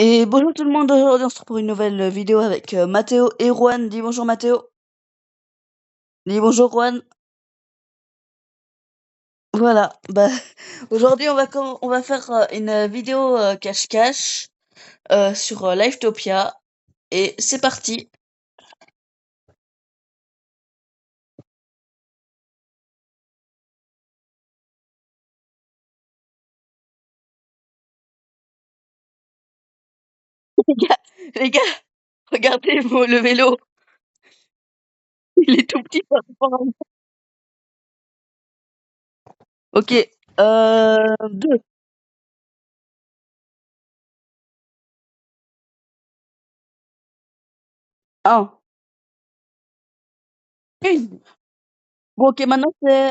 Et bonjour tout le monde, aujourd'hui on se retrouve pour une nouvelle vidéo avec Mathéo et Juan. Dis bonjour Mathéo. Dis bonjour Juan. Voilà, bah aujourd'hui on va faire une vidéo cache-cache sur Livetopia. Et c'est parti. Les gars, les gars, regardez le vélo. Il est tout petit par rapport à moi. Ok, 2, 1, 1. Bon ok, maintenant c'est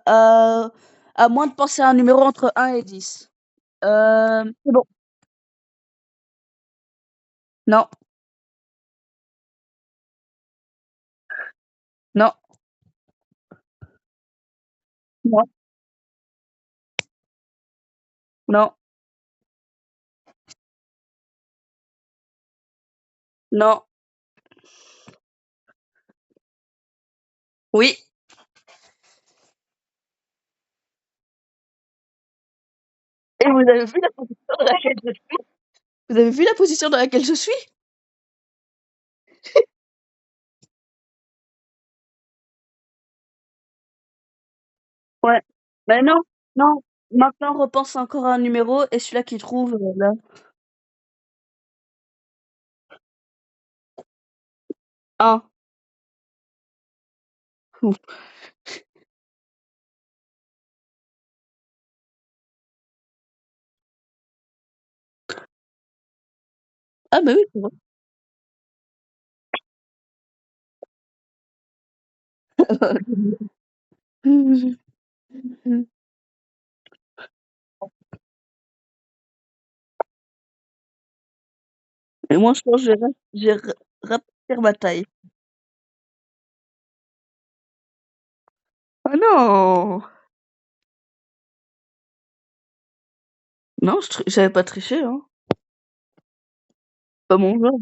à moins de penser à un numéro entre 1 et 10. C'est bon. Non, non, non, non, non, oui. Et vous avez vu la position dans laquelle je suis? Vous avez vu la position dans laquelle je suis? Ouais. Ben non, non. Maintenant, repense encore à un numéro et celui-là qui trouve, là. 1. Ouf. Ah bah oui, c'est vrai. Et moi, je pense que je vais rapetir ma taille. Ah non! Non, j'avais pas triché, hein. Pas mon genre.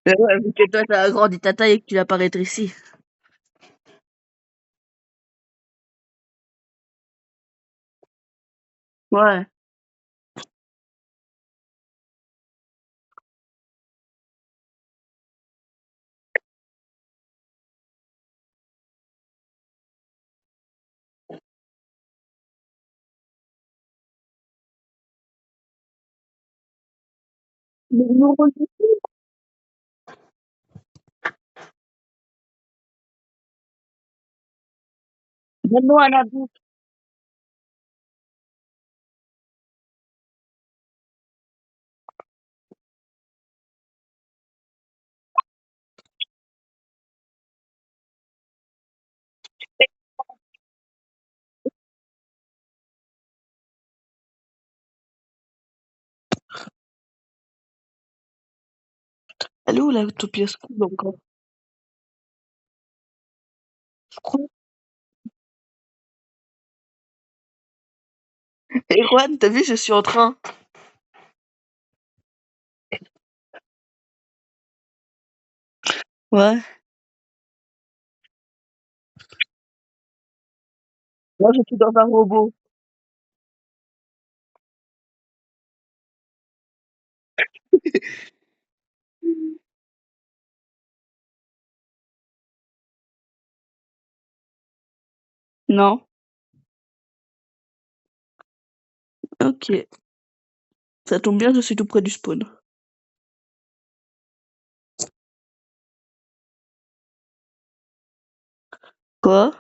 Mais ouais, vu que toi, t'as agrandi ta taille et que tu l'as pas rétrécie. Ouais. Mais non, donne-nous un indice. Elle est où la Utopia School encore? School? Et Juan, t'as vu, je suis en train. Ouais. Moi, je suis dans un robot. Non. Ok. Ça tombe bien, je suis tout près du spawn. Quoi?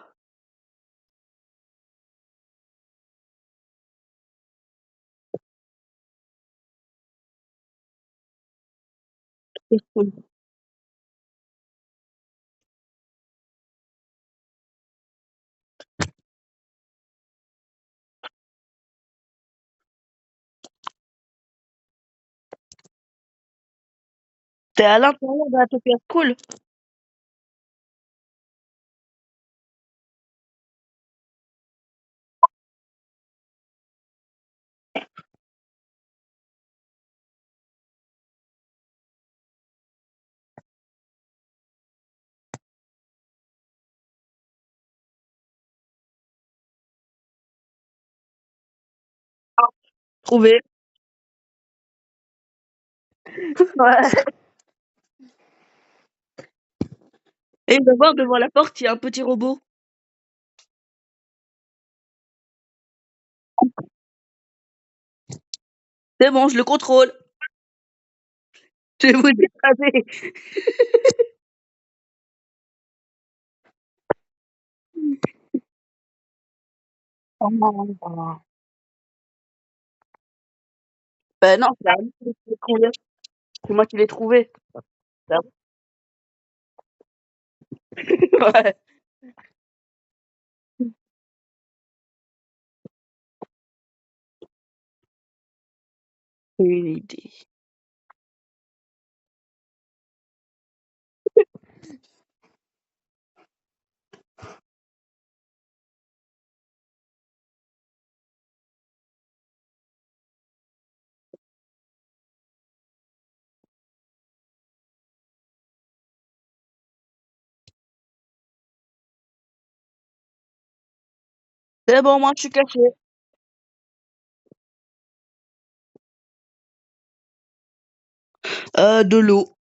T'es à l'intérieur de la Tokyo School? trouvé. Ouais. Et on va voir devant la porte, il y a un petit robot. C'est bon, je le contrôle. Je vais vous écraser. Oh. Ben non, c'est à vous qui l'ai trouvé. C'est moi qui l'ai trouvé. C'est à vous. Ouais. Une idée. C'est bon, moi je suis caché. De l'eau.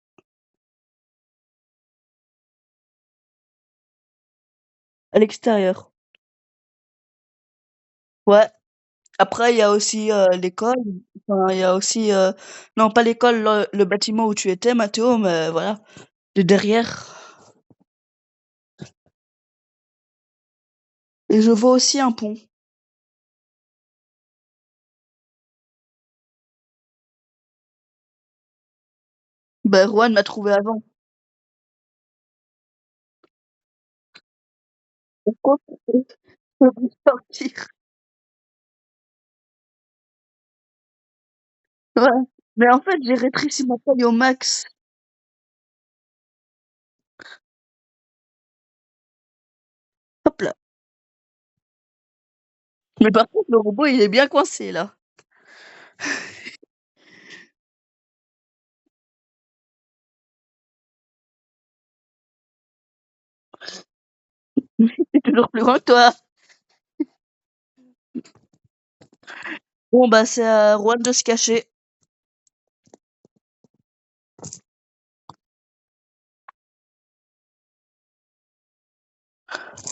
À l'extérieur. Ouais. Après, il y a aussi l'école. Enfin, il y a aussi. Non, pas l'école, le bâtiment où tu étais, Mathéo, mais voilà. De derrière. Et je vois aussi un pont. Ben, Juan m'a trouvé avant. Pourquoi je peux plus sortir? Ouais. Mais en fait, j'ai rétréci ma taille au max. Hop là. Mais par contre, le robot, il est bien coincé là. C'est toujours plus grand que toi. Bon, bah, c'est à Juan de se cacher.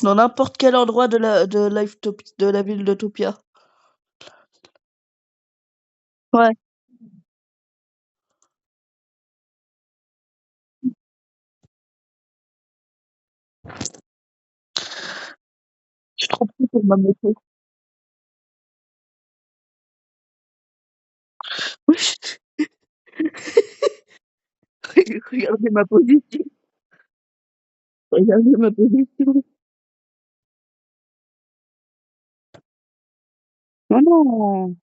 Dans n'importe quel endroit de la ville d'Utopia. Ouais, je suis trop petite pour ma moto. Regardez ma position. Regardez ma position. Oh non!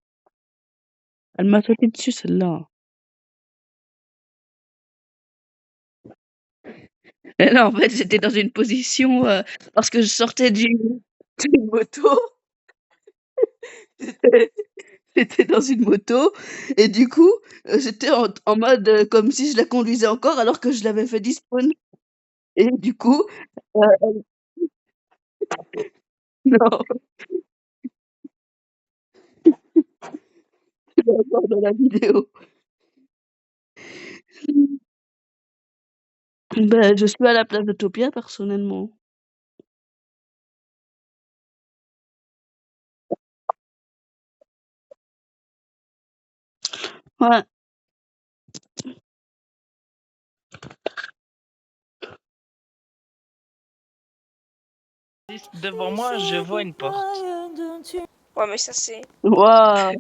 Elle m'a sauté dessus celle-là. Et là, en fait, j'étais dans une position, parce que je sortais d'une moto. J'étais j'étais dans une moto et du coup, j'étais en mode, comme si je la conduisais encore alors que je l'avais fait despawn et du coup, elle non, je vais encore dans la vidéo. Ben, je suis à la place d'Utopia personnellement. Ouais. Devant moi, je vois une porte. Ouais, mais ça, c'est. Waouh!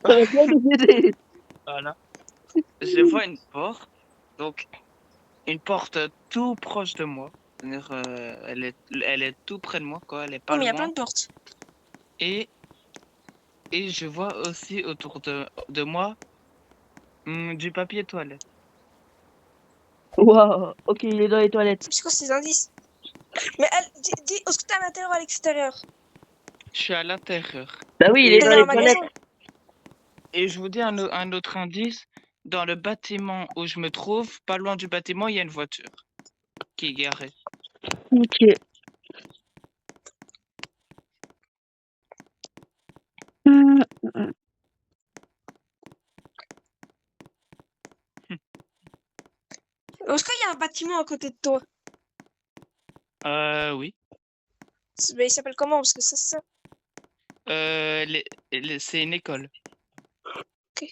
Ça va bien nous aider. Voilà. Je vois une porte. Donc, une porte tout proche de moi. C'est-à-dire, elle est tout près de moi, quoi. Elle est pas Oui, mais il y a plein loin. de portes. Et, et je vois aussi autour de moi du papier toilette. Waouh! OK, il est dans les toilettes. C'est quoi ces indices? Mais dis, est-ce que t'es à l'intérieur ou à l'extérieur? Je suis à l'intérieur. Bah oui, il est Et, T'es dans dans les un toilettes. magasin? et je vous dis un autre indice. Dans le bâtiment où je me trouve, pas loin du bâtiment, il y a une voiture qui est garée. OK. Mmh, mmh. un bâtiment à côté de toi. Oui. Mais il s'appelle comment? Parce que ça. C'est une école. Il y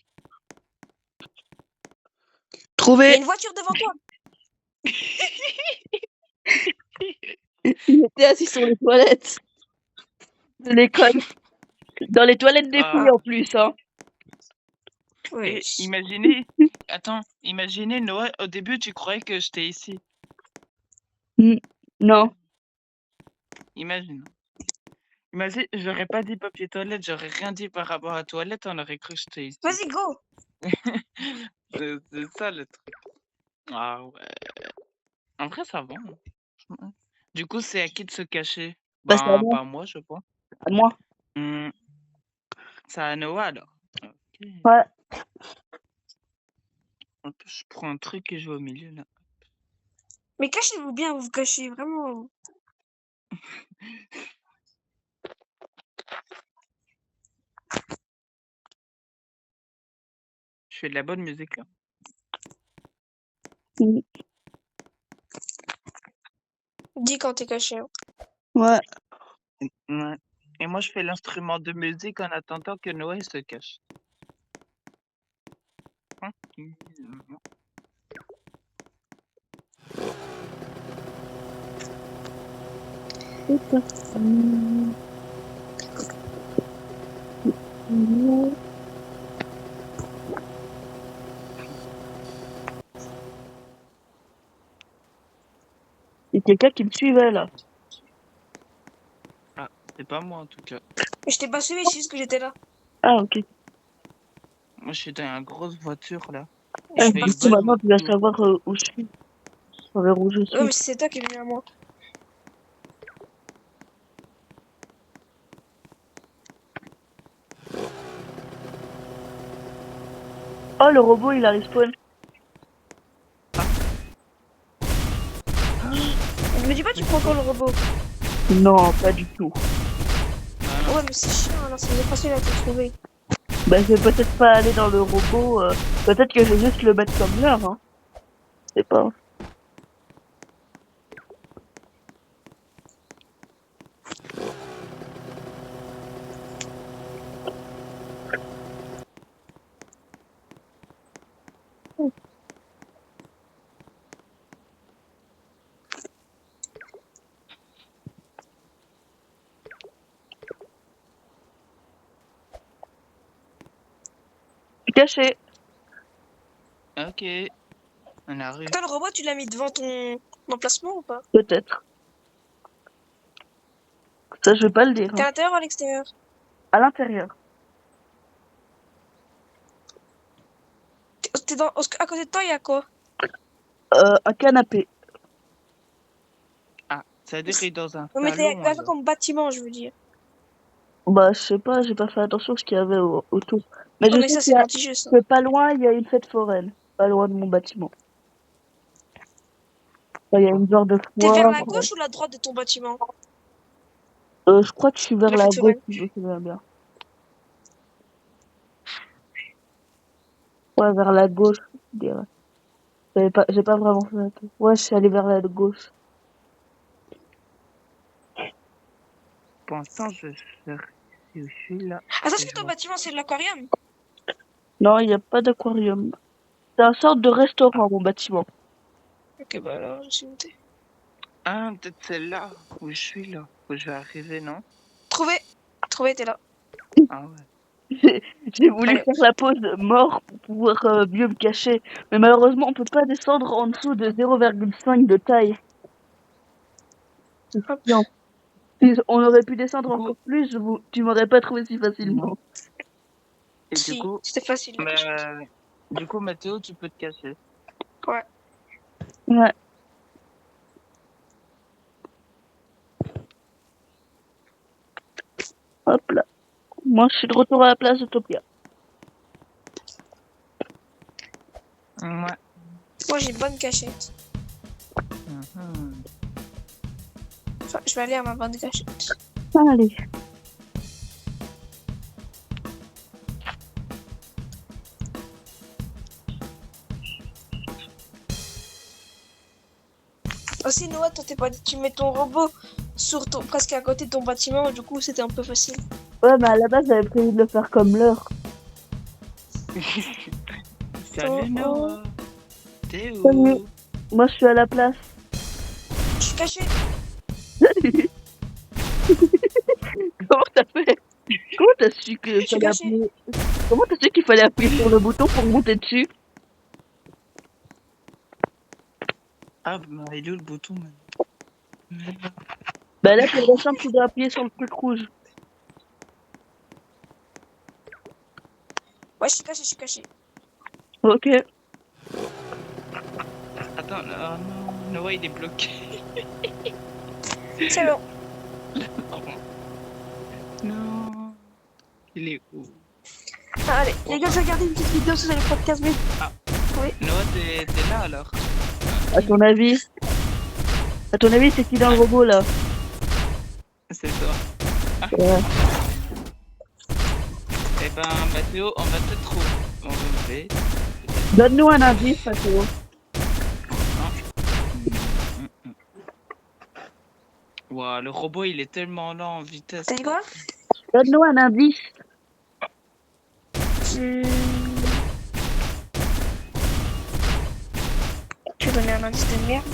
a Trouvé. une voiture devant toi. Il était assis sur les toilettes de l'école. Dans les toilettes des filles Ah. en plus, hein. Oui. Et imaginez Noah, au début tu croyais que j'étais ici. Non. Imagine. Imagine, j'aurais pas dit papier toilette, j'aurais rien dit par rapport à toilette, on aurait cru que j'étais ici. Vas-y, go. C'est ça le truc. Ah ouais. En vrai, ça va. Hein. Du coup, c'est à qui de se cacher? Bah, c'est à moi. Pas moi, je pense. À moi. C'est à Noah alors. Ok. Ouais. Hop, je prends un truc et je vais au milieu là. Mais cachez-vous bien, vous vous cachez vraiment. Je fais de la bonne musique là. Dis quand t'es caché. Hein. Ouais. Ouais. Et moi, je fais l'instrument de musique en attendant que Noah il se cache. Tranquillement. Il y a quelqu'un qui me suivait là. Ah, c'est pas moi en tout cas. Mais je t'ai pas suivi, c'est juste que j'étais là. Ah, ok. Moi, je suis dans une grosse voiture là. Je suis fais Du une coup, parti. bonne maintenant, tu vas moto. savoir où je suis. Vers où je Ouais, suis. mais c'est toi qui es venu à moi. Oh, le robot, il a respawn. Ne me dis pas, tu prends encore le robot. Non, pas du tout. Ah, non. Ouais, mais c'est chiant, alors c'est facile à te trouver. Bah, je vais peut-être pas aller dans le robot. Peut-être que je vais juste le mettre comme l'heure, hein. Je sais pas. Je suis caché. Ok, on arrive. Toi, le robot, tu l'as mis devant ton emplacement ou pas? Peut-être. Ça, je vais pas le dire. T'es à Hein. l'intérieur ou à l'extérieur? À l'intérieur. T'es dans... À côté de toi, il y a quoi? Un canapé. Ah, ça veut dire qu'il est dans un Non, mais il y salon a quoi alors. comme bâtiment, je veux dire. Bah, je sais pas, j'ai pas fait attention à ce qu'il y avait autour. Mais Oh, je mais sais ça, qu'il c'est y a, l'anti-jeu, ça. que pas loin, il y a une fête foraine. Pas loin de mon bâtiment. Enfin, il y a une genre de T'es vers foire. la gauche ou la droite de ton bâtiment? Je crois que je suis vers La la fête gauche, foraine. si je me souviens bien. Ouais, vers la gauche, je dirais. J'ai pas vraiment fait attention. Ouais, je suis allée vers la gauche. Pour l'instant, je sais si je suis là. Ah, ça, Et c'est je ton vois. bâtiment, c'est l'aquarium. Non, il n'y a pas d'aquarium. C'est une sorte de restaurant, mon bâtiment. Ok, bah alors, je suis montée. Ah, peut-être celle-là où je suis là. Où je vais arriver, non? Trouvé. Trouvé, t'es là. Ah ouais. J'ai voulu Allez, faire la pause mort pour pouvoir mieux me cacher. Mais malheureusement, on peut pas descendre en dessous de 0,5 de taille. C'est hop. chiant. Si on aurait pu descendre Du coup, encore plus, tu m'aurais pas trouvé si facilement. et du Si, coup, c'était facile, la cachette. Mathéo, tu peux te cacher. Ouais. Ouais. Hop là. Moi, je suis de retour à la place d'Utopia. Ouais. Moi, j'ai une bonne cachette. Mhm. Enfin, je vais aller à ma bonne cachette. Allez. Aussi, Noah, toi, tu mets ton robot presque à côté de ton bâtiment, du coup, c'était un peu facile. Ouais, mais à la base, j'avais prévu de le faire comme l'heure. Oh, Salut oh. Noah. T'es Salut. où? Moi, je suis à la place. Je suis caché. Comment t'as fait? Comment t'as su que Je suis fallait caché. appuyer? Comment t'as su qu'il fallait appuyer sur le bouton pour monter dessus? Ah, bah, il est où le bouton maintenant? Bah là, pour descendre, tu dois appuyer sur le truc rouge. Ouais, je suis caché, je suis caché. Ok. Attends, oh non, Noah il est bloqué. C'est bon. Non. Il est où? Ah, allez, les gars, j'ai regardé une petite vidéo sur les podcasts, mais... Ah. Oui. Noah, t'es là alors? À ton avis? À ton avis, c'est qui dans le robot, là? C'est toi. Ouais. Eh ben, Mathéo, on va te trouver. On va trouver. Donne-nous un indice, Mathéo. Ouah, le robot il est tellement lent en vitesse. T'as dit quoi? Donne-nous un indice. Tu veux donner un indice de merde?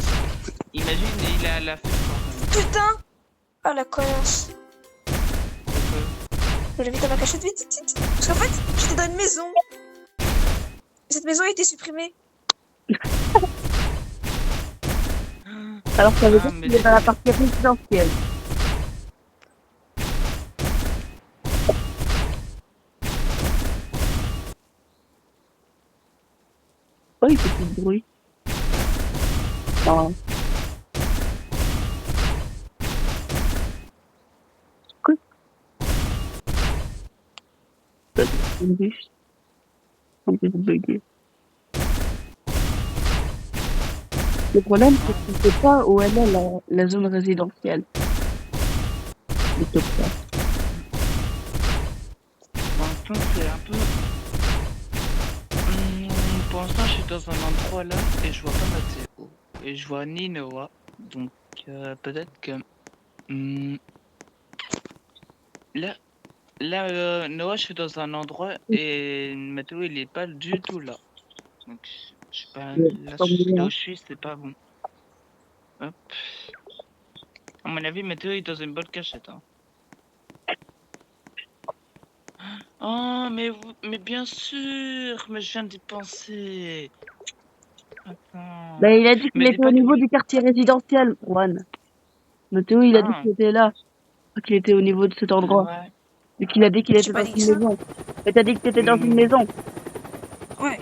Imagine, il a la flemme. Putain! Ah, la connasse. Je vais vite à ma cachette, vite, vite, vite. Parce qu'en fait, j'étais dans une maison. Cette maison a été supprimée. Alors, ça veut dire mais qu'il est dans la partie résidentielle. Oh, il fait plus de bruit. Non. Quoi? C'est une bûche. On peut bugger. Le problème, c'est que tu ne sais pas où elle est la zone résidentielle. Utopia. Pour l'instant, c'est un peu. Pour l'instant, je suis dans un endroit là et je vois pas Mathéo. Et je vois ni Noah. Donc, peut-être que. hmm, là, Noah, je suis dans un endroit et Mathéo, il est pas du tout là. Donc, je sais pas. Là où je suis, c'est pas bon. Hop. À mon avis, Mathéo est dans une bonne cachette. Hein. Oh, mais bien sûr, mais je viens d'y penser. Attends. Ben, il a dit qu'il Mais dis était au pas que. niveau du quartier résidentiel, Juan. Mathéo, il a dit Ah, qu'il était là. Qu'il était au niveau de cet endroit. ouais. Et qu'il a dit qu'il J'ai était pas dans dit une ça. maison. Mais t'as dit que t'étais dans une maison. Ouais.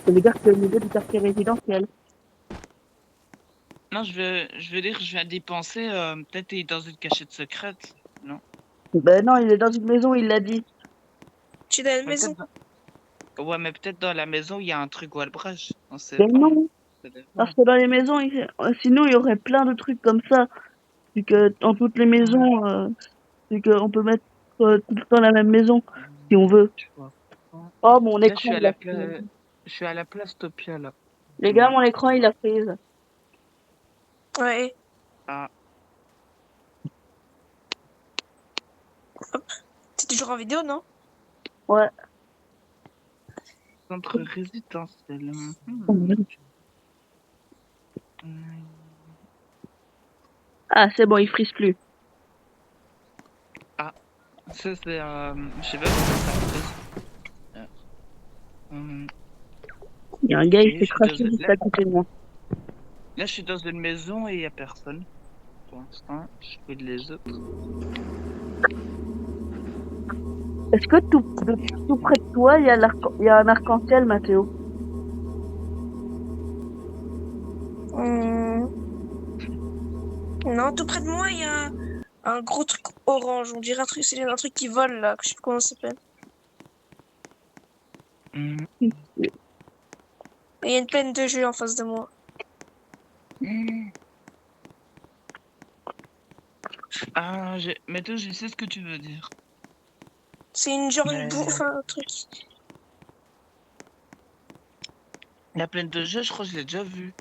Ça veut dire que c'est au niveau du quartier résidentiel. Non, je veux dire, je viens d'y penser. Peut-être il est dans une cachette secrète. Non. Ben non, il est dans une maison, il l'a dit. Tu es dans une Mais maison. ouais, mais peut-être dans la maison, il y a un truc Walbrage. On sait Ben pas. Hein. non, Ça dépend. parce que dans les maisons, sinon il y aurait plein de trucs comme ça. C'est que dans toutes les maisons, c'est qu'on peut mettre tout le temps la même maison, si on veut. Tu vois. Oh, mon Là, je écran, suis à il a la frise. je suis à la place Topia là. Les gars, mon écran, il a frise. Ouais. Ah, T'es toujours en vidéo, non? Ouais. centre résidentiel. Ah, c'est bon, il frise plus. Ah, ça c'est. Je sais pas si ça. Il y a un gars, il Et s'est je suis dans craché juste là, à côté de moi. là, je suis dans une maison et il y a personne. Pour l'instant, je fais les autres. Est-ce que tout près de toi, il y a un arc-en-ciel, Mathéo? Non, tout près de moi, il y a un gros truc orange. On dirait c'est un truc qui vole là. Je sais pas comment ça s'appelle. Et il y a une plaine de jeu en face de moi. Ah, maintenant je sais ce que tu veux dire. C'est une genre Mais une bouffe, un truc. la plaine de jeu, je crois que je l'ai déjà vue.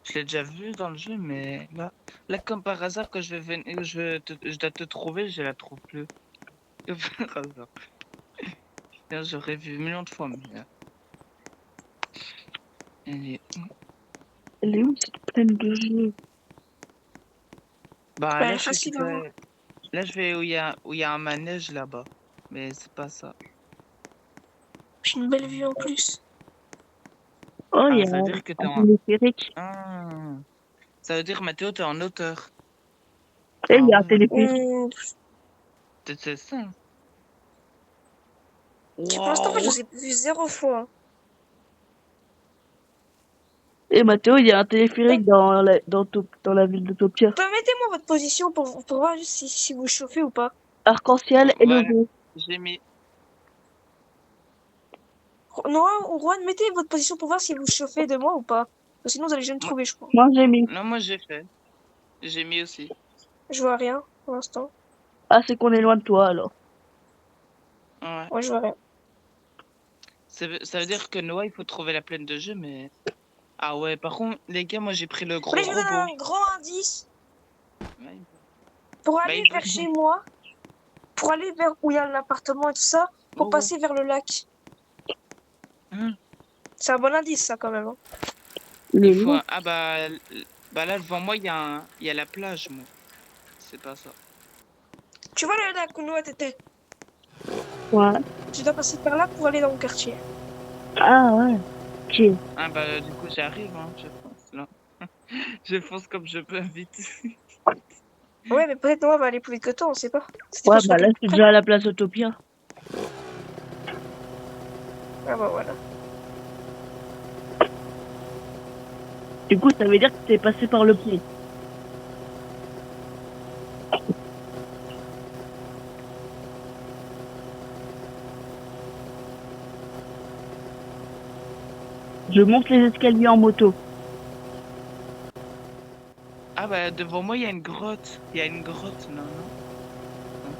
Je l'ai déjà vu dans le jeu, mais là comme par hasard, quand je vais venir, je dois te trouver, je la trouve plus. Comme par hasard. Putain, j'aurais vu 1 million de fois, mais elle est où? Elle est où cette plaine de jeu? Bah Bah, là, elle est facile à voir. là, je vais où il y a un manège là-bas, mais c'est pas ça. J'ai une belle vue en plus. Oh, il y Ah, a ça veut dire que t'es un en. téléphérique. Ah. Ça veut dire, Mathéo, t'es en hauteur. Et il Ah y a un ouais, téléphérique. c'est ça. Je pense qu'en fait, je Wow. les ai vus 0 fois. Et Mathéo, il y a un téléphérique dans la ville d'Utopia. Mettez-moi votre position pour voir juste si vous chauffez ou pas. Arc-en-ciel et Voilà, logo. j'ai mis. Noah ou Juan, mettez votre position pour voir si vous chauffez de moi ou pas. Sinon, vous allez jamais me Moi, trouver, je crois. Moi, j'ai mis. non, moi j'ai fait. J'ai mis aussi. Je vois rien pour l'instant. Ah, c'est qu'on est loin de toi, alors. Ouais. Ouais, je vois rien. Ça veut dire que Noah, il faut trouver la plaine de jeu, mais. Ah ouais, par contre, les gars, moi j'ai pris le gros Allez, je vous donne robot. un grand indice. Ouais, Pour bah, aller il vers veut- chez moi, pour aller vers où il y a l'appartement et tout ça, pour Oh, passer vers le lac. hein. C'est un bon indice, ça, quand même. Hein. Il Il est faut. loin. Ah bah là, devant moi, il y a la plage, moi. C'est pas ça. Tu vois le lac où Noah t'étais? Ouais. Tu dois passer par là pour aller dans mon quartier. Ah, ouais. Ok. Ah bah du coup, j'arrive, hein, je pense, là. Je fonce comme je peux vite. Ouais, mais peut-être Noah va aller plus vite que toi, on sait pas. C'était Ouais, qu'on soit bah là, je plus suis près. déjà à la place Utopia. Ah bah voilà. Du coup, ça veut dire que t'es passé par le pont. Je monte les escaliers en moto. Ah bah devant moi, il y a une grotte. Il y a une grotte, non, non.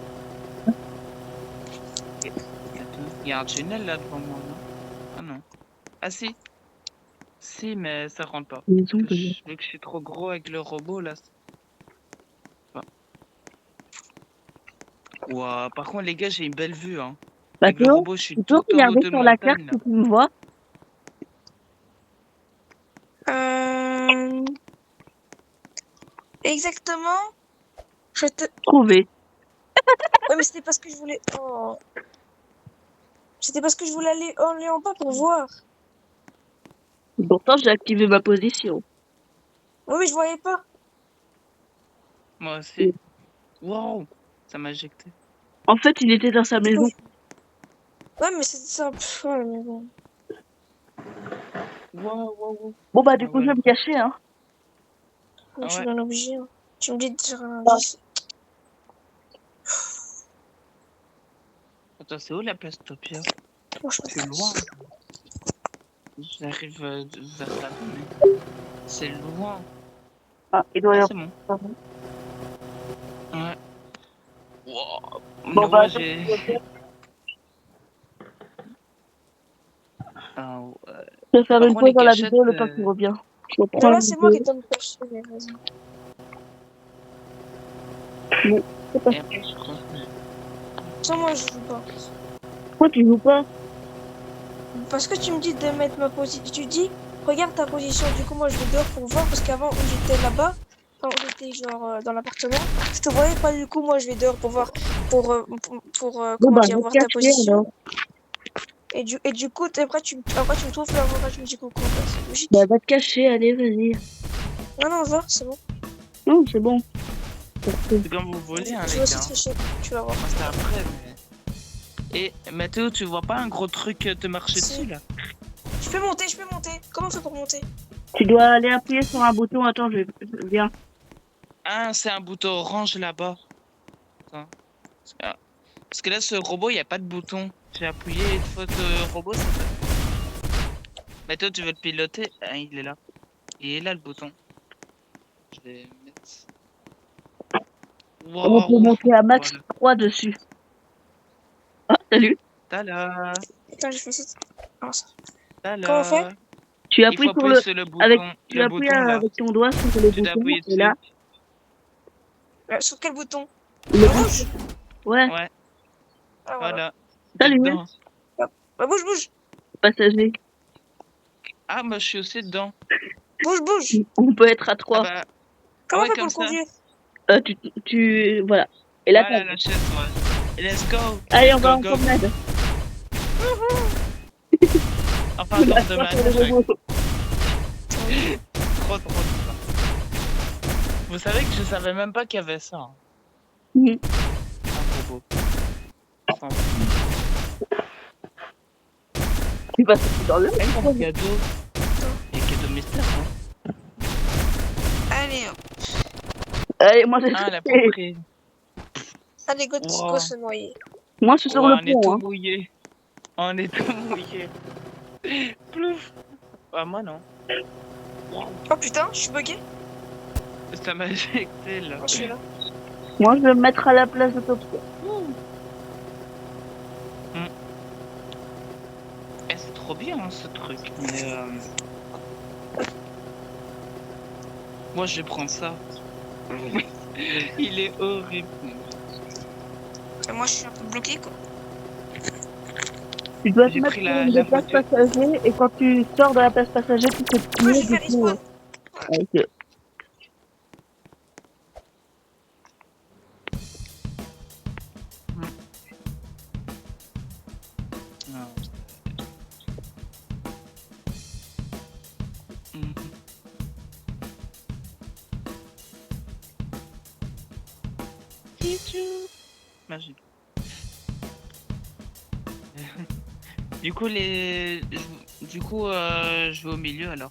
Attends, il y a un tunnel là devant moi, non? Ah non. Ah si. Si, mais ça rentre pas. Maison de... Vu que je suis trop gros avec le robot là. Ouah, par contre, les gars, j'ai une belle vue, hein. Bah, Avec le Théo, robot, je suis tu peux tout en haut regarder de sur la carte montagne là. si tu me vois? Exactement. Je te... Trouver. Ouais, mais c'était parce que je voulais... Oh. C'était parce que je voulais aller en bas pour voir. Pourtant, j'ai activé ma position. Oui, mais je voyais pas. Moi aussi. Wow, ça m'a éjecté. En fait, il était dans sa Du coup, maison. ouais, mais c'est ça. Ouais, mais bon. Wow, wow, wow. Bon, bah, du Ah coup, je ouais. vais me cacher, hein. Je Ah suis ouais. bien obligé. Hein. Tu me dis de dire un Ah. indice. Attends, c'est où la place Topia? Moi, je C'est loin. J'arrive vers là-bas, mais c'est loin. Ah, il doit y Ah, avoir... c'est bon. Ouais. Wow. Bon, Noah, bah, j'ai. Ah ouais. je vais faire Par une contre, les pause dans la cachettes. vidéo le temps qu'il revient. Je vais Mais prendre là, une c'est moi qui vidéo. donne le cache. Vas-y. Bon, c'est pas... Et après, je crois. Sans moi, je joue pas. Pourquoi tu joues pas? Parce que tu me dis de mettre ma position. Tu dis, regarde ta position. Du coup, moi, je vais dehors pour voir. Parce qu'avant, où j'étais là-bas, quand j'étais genre dans l'appartement, je te voyais pas. Du coup, moi, je vais dehors pour voir. Bon, Comment bah, dire, va voir te ta cacher, position. alors. Et du coup, après, tu me trouves là, voilà, tu me dis coucou. Quoi. C'est logique. Bah, va te cacher, allez, vas-y. Non, non, va, c'est bon. Non, c'est bon. C'est comme vous voulez, hein, Je les vais aussi gars. tricher. Tu vas voir. Moi, c'est après, mais. Et Mathéo, tu vois pas un gros truc te marcher Si. dessus là? Je peux monter, je peux monter. Comment on fait pour monter? Tu dois aller appuyer sur un bouton. Attends, viens. Ah, c'est un bouton orange là-bas. Attends. Ah. Parce que là, ce robot, il n'y a pas de bouton. J'ai appuyé une fois le robot, ça fait. Mathéo, tu veux le piloter? Ah, il est là. Il est là le bouton. Je vais mettre. On peut Waouh! monter à max Voilà. 3 dessus. Ah, salut. Tada! Putain, j'ai fait ça. Ah, ça. Comment on fait? Tada! Tu Il appuies faut sur appuyer le... sur le Avec... bouton, Tu le appuies bouton là. avec ton doigt sur le Tu dois bouton, appuyer et là, dessus. Sur quel bouton? le Le bouton... rouge? Ouais, Ouais, Ah, voilà. voilà. T'es salut, dedans. Bah, bouge. passager. Ah, bah, je suis aussi dedans. Bouge. On peut être à Ah, 3. bah, Comment ouais, on fait pour comme le ça. Tu... Voilà. Et là, Voilà t'as... la chaise, ouais. Let's go. Allez, on va en Go. promenade. Enfin, dans de Sur le robot. Trop ça. Vous savez que je savais même pas qu'il y avait ça. Hein. Mhm. Un robot. Sans- Tu vas sortir dans le... Hey, cadeau. Et cadeau mystère, hein. Allez, hop. Allez, moi, Ah, la j'ai... propriété. Allez, go Wow. se noyer. Moi, je suis sur Ouais, le on est pont, tout hein. mouillé. On est tout mouillé. Plouf. Ah, moi non. Oh putain, je suis bugué. Ça m'a éjecté là. Oh, je suis là. Moi, je vais me mettre à la place de Topsia. Eh, c'est trop bien hein, ce truc. Mais moi je vais prendre ça. Il est horrible. Et moi, je suis un peu bloqué, quoi. Tu dois te J'ai mettre pris sur la une des places voiture. passagers et quand tu sors de la place passager, tu fais Moi, plier je vais du faire coup. respawn. Ok. Ah. Mhm. Magique. Du coup, je vais au milieu alors.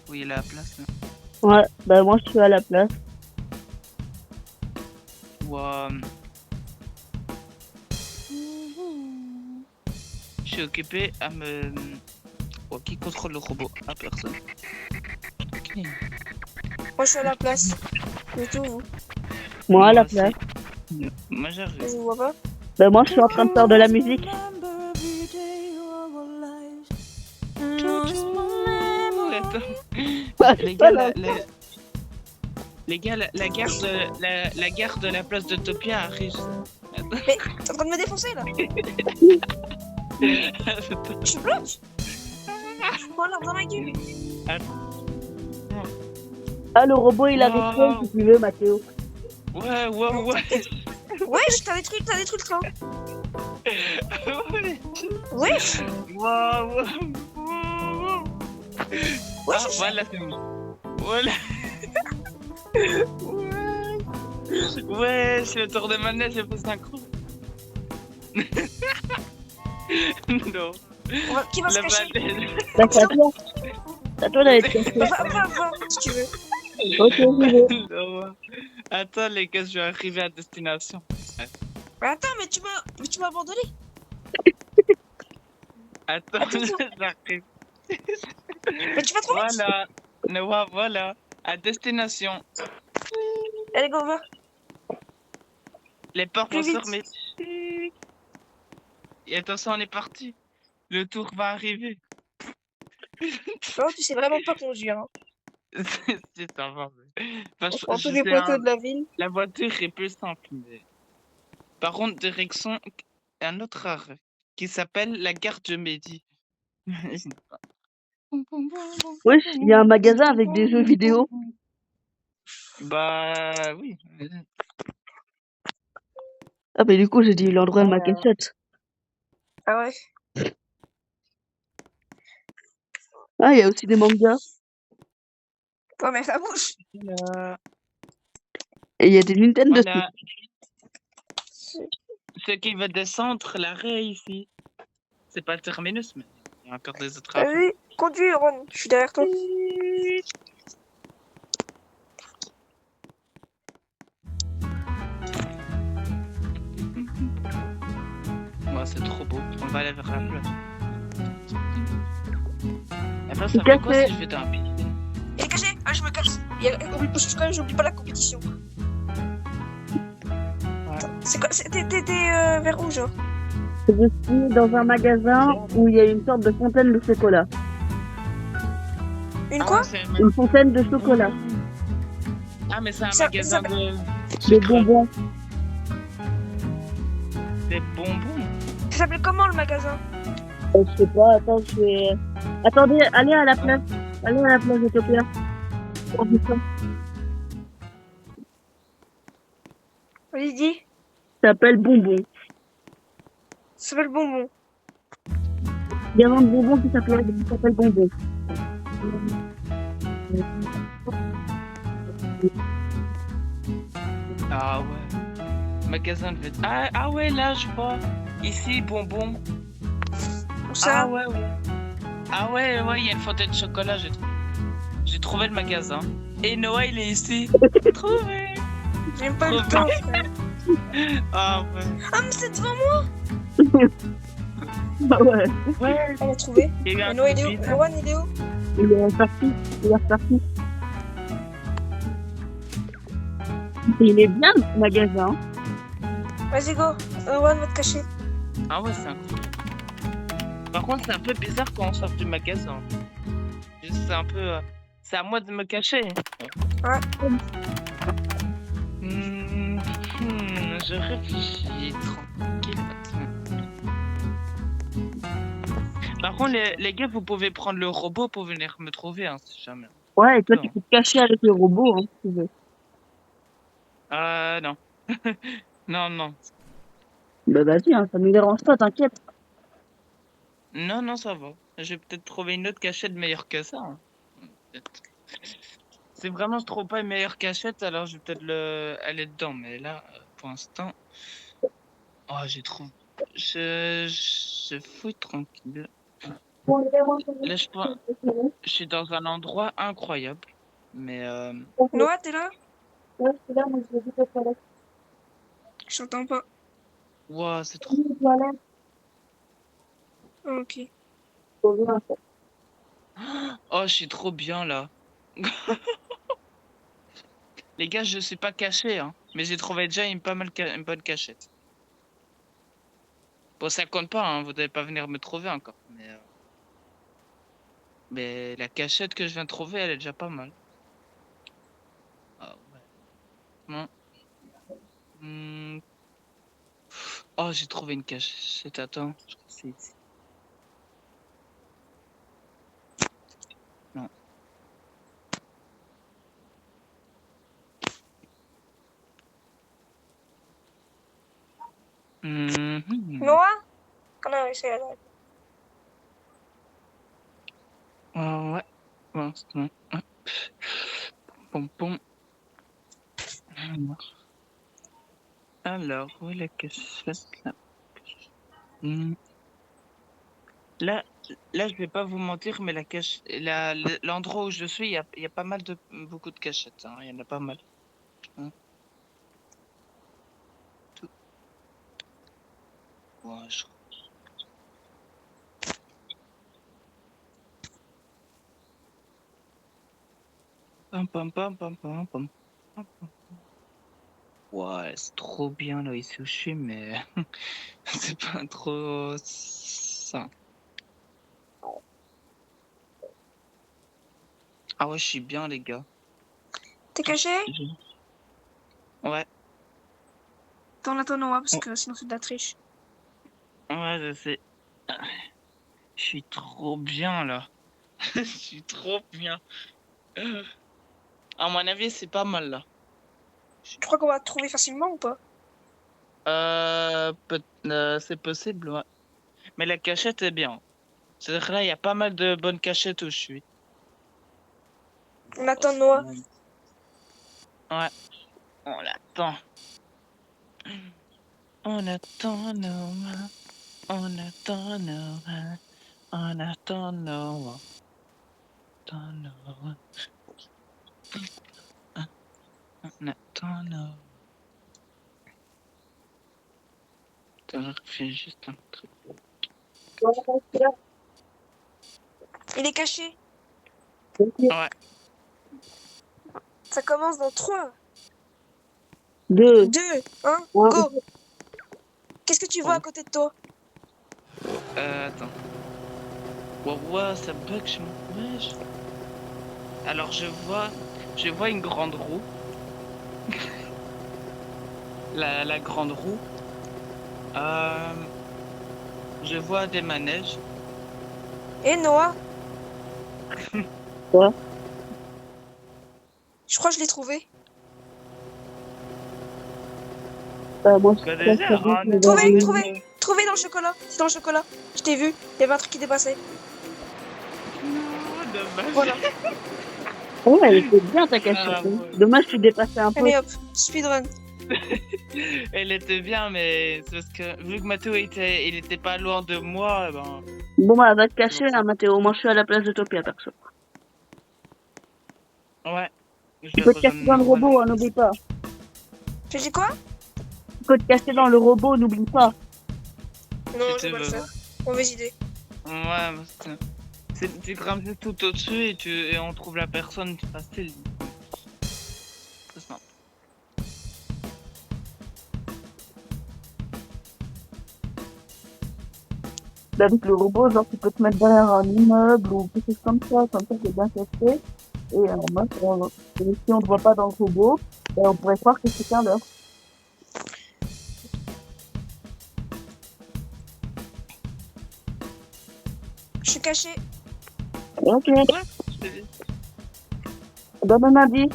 Où il y a la place. Là. Ouais, bah moi je suis à la place. Où, je suis occupé à me. Oh, qui contrôle le robot? Ah, personne. Ok. Moi, je suis à la place. Du tout, vous. Moi à la aussi. place. Moi j'arrive. Je vous vois pas. Bah moi je suis en train de faire de la musique. Attends. Les gars, la gare de la place de Topia arrive. Mais t'es en train de me défoncer, là. Je bloque. Je prends l'arme dans ma gueule. Ah le robot il arrive Wow. si tu veux Mathéo. Ouais. Ouais, t'as détruit le train. Ouais. Wow. Ouais, Ah, voilà, c'est bon. Voilà. Ouais, c'est le tour de manège, j'ai fait synchro. Non. Qui va se La cacher? manège. Bah c'est à toi. C'est à toi d'aller te cacher. Va, si tu veux. Ok j'y vais. Non. Attends, les gars, je vais arriver à destination. Mais attends, mais tu m'as abandonné. Attends, j'arrive. Mais tu vas trop vite. Voilà. Noah, voilà. À destination. Allez, go, va. Les portes Plus vont se vite. fermer. Et attention, on est parti. Le tour va arriver. Non, tu sais vraiment pas conduire. Hein. C'est ça va. Enfin, On prend tous les poteaux de la ville. La voiture est plus simple. Mais... Par contre, direction un autre arrêt qui s'appelle la gare de Mehdi. Wesh, il y a un magasin avec des jeux vidéo. Bah oui. Ah bah du coup j'ai dit l'endroit de ma cachette. Ah ouais. Ah il y a aussi des mangas. Ouais, mais ça bouge. Et il y a des Nintendo Voilà. Switch. Ceux qui veulent descendre l'arrêt ici. C'est pas le terminus, mais il y a encore des autres arrêts. Vas-y, conduis, Ron. Je suis derrière toi. Ouais, c'est trop beau. On va aller vers la plage. Après, ça Il fait quoi cassait. si je vais dans un pied? Il est caché. Ah, je me casse. J'oublie pas la compétition. C'est quoi? T'es vers où, genre? Je suis dans un magasin où il y a une sorte de fontaine de chocolat. Une quoi? c'est Une fontaine de chocolat. Ah, mais c'est un Ça magasin s'appelle- de Des sucre. bonbons. Des bonbons. Ça s'appelle comment le magasin? Je sais pas, attends, je vais... Attendez, allez à la place. Allez à la place d'Utopia. On dit ça. Vas-y, dis. Ça s'appelle bonbons. Ça s'appelle bonbon. Il y a un de bonbons qui s'appelle bonbons. Ah ouais. Magasin de vêtements. Ah ouais, là, je vois. Ici, bonbons. Où ça? Ah ouais. Ah ouais, il y a une fontaine de chocolat, j'ai trouvé le magasin. Et Noah, il est ici. Trouvé. J'ai même pas le Trop temps, bien. frère. Ah ouais. Ah, mais c'est devant moi! Bah ouais. Ouais. On l'a trouvé. Il y a eu Et un Noah, il est truc où? bizarre. Erwan, il est où? Il est reparti. Il est reparti. Il est bien le magasin. Vas-y, go. Erwan va te cacher. Ah ouais, c'est incroyable. Par contre, c'est un peu bizarre quand on sort du magasin. C'est un peu... c'est à moi de me cacher. Ouais. Je réfléchis tranquille. Par contre, les gars, vous pouvez prendre le robot pour venir me trouver, hein, si jamais. Ouais, et toi, Non. tu peux te cacher avec le robot, hein, si tu veux. Non. non. Bah vas-y, hein, ça me dérange pas, t'inquiète. Non, ça va. Je vais peut-être trouver une autre cachette meilleure que ça. Hein. Peut-être. Si vraiment je trouve pas une meilleure cachette, alors je vais peut-être aller dedans. Mais là, pour l'instant... Oh, j'ai trouvé... Je fouille tranquille. Là, je suis dans un endroit incroyable. Mais... Noah, t'es là? Ouais, je suis là, moi je vais vite aux toilettes. Je t'entends pas. Wow, c'est trop... Aux toilettes. Ok. Faut bien, en fait. Oh, je suis trop bien, là. Les gars, je suis pas caché, hein. Mais j'ai trouvé déjà une bonne cachette. Bon, ça compte pas, hein. Vous devez pas venir me trouver encore. Mais la cachette que je viens de trouver, elle est déjà pas mal. Ah ouais. Non. Oh, j'ai trouvé une cachette. Attends, je crois que c'est ici. Non. Noah? Ah non, c'est là. Ouais. Bon, c'est bon. Hop. Pom. Alors, où est la cachette là? Là, je vais pas vous mentir, mais l'endroit où je suis, il y a pas mal beaucoup de cachettes. Hein. Il y en a pas mal. Hein. Tout. Ouais, Pam. Ouais, c'est trop bien là ici où je suis, mais c'est pas trop ça. Ah ouais, je suis bien, les gars. T'es caché? Ouais, T'en attends Noah, parce que sinon c'est de la triche. ouais, je sais. Je suis trop bien là. Je suis trop bien. À mon avis, c'est pas mal là. Tu crois qu'on va te trouver facilement ou pas? C'est possible, ouais. Mais la cachette est bien. C'est-à-dire que là, il y a pas mal de bonnes cachettes où je suis. On attend Noah. Ouais, on l'attend. On attend Noah. On attend Noah. On attend Noah. On attend Noah. Attends, je fais juste un truc. Il est caché. Ouais. Ça commence dans 3, 2, 2, 1, Ouais. go. Qu'est-ce que tu vois à côté de toi? Attends. Ouais, ça bug chez moi. Wesh. Alors je vois une grande roue. La grande roue. Je vois des manèges. Et Noah, Quoi? je crois que je l'ai trouvé. Moi, Bah je déjà, un Trouvé, manège. trouvé, trouvé dans le chocolat. C'est dans le chocolat. Je t'ai vu. Il y avait un truc qui dépassait. Non, dommage. Voilà. Ouais, elle était bien ta Ah, cachette. ouais. Dommage, tu dépassais un peu. Allez hop, speedrun. Elle était bien, mais c'est parce que vu que Mathéo il était pas loin de moi, eh ben. Bon, bah, va te cacher, hein, Mathéo. Moi, je suis à la place de Topia, perso. Ouais. Tu peux te cacher dans le robot, hein, n'oublie pas. Tu dis quoi? Tu peux te cacher dans le robot, n'oublie pas. Non, Si je tu vais pas le veux. faire. Mauvaise idée. Ouais, tu grimpes juste tout au-dessus et on trouve la personne facile. C'est simple. Avec le robot, genre, tu peux te mettre derrière un immeuble ou quelque chose comme ça t'es bien caché. Et moi, si on ne te voit pas dans le robot, on pourrait croire que c'est un leurre. Je suis caché. Ok, Ouais, je te dis. donne un indice.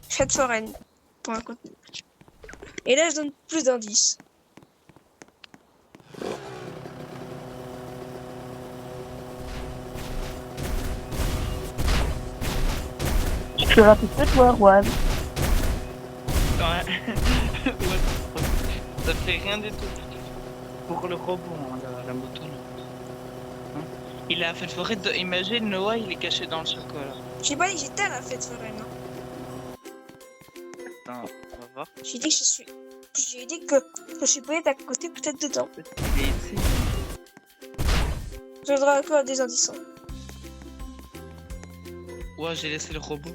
Fête foraine. Pour un côté. Et là, je donne plus d'indices. Je suis rapide que toi, Juan. Ouais. Ouais, ça fait rien du tout. Pour le robot, hein, la moto là. Hein, il a fait forêt de. Imagine Noah, il est caché dans le chocolat. J'ai pas dit que j'étais à la fête foraine. Hein. Attends, on va voir. J'ai dit que je suis. J'ai dit que je suis peut-être à côté, peut-être dedans. Peut-être qu'il est ici. Je donnerai encore des indices. Hein. Ouais, j'ai laissé le robot.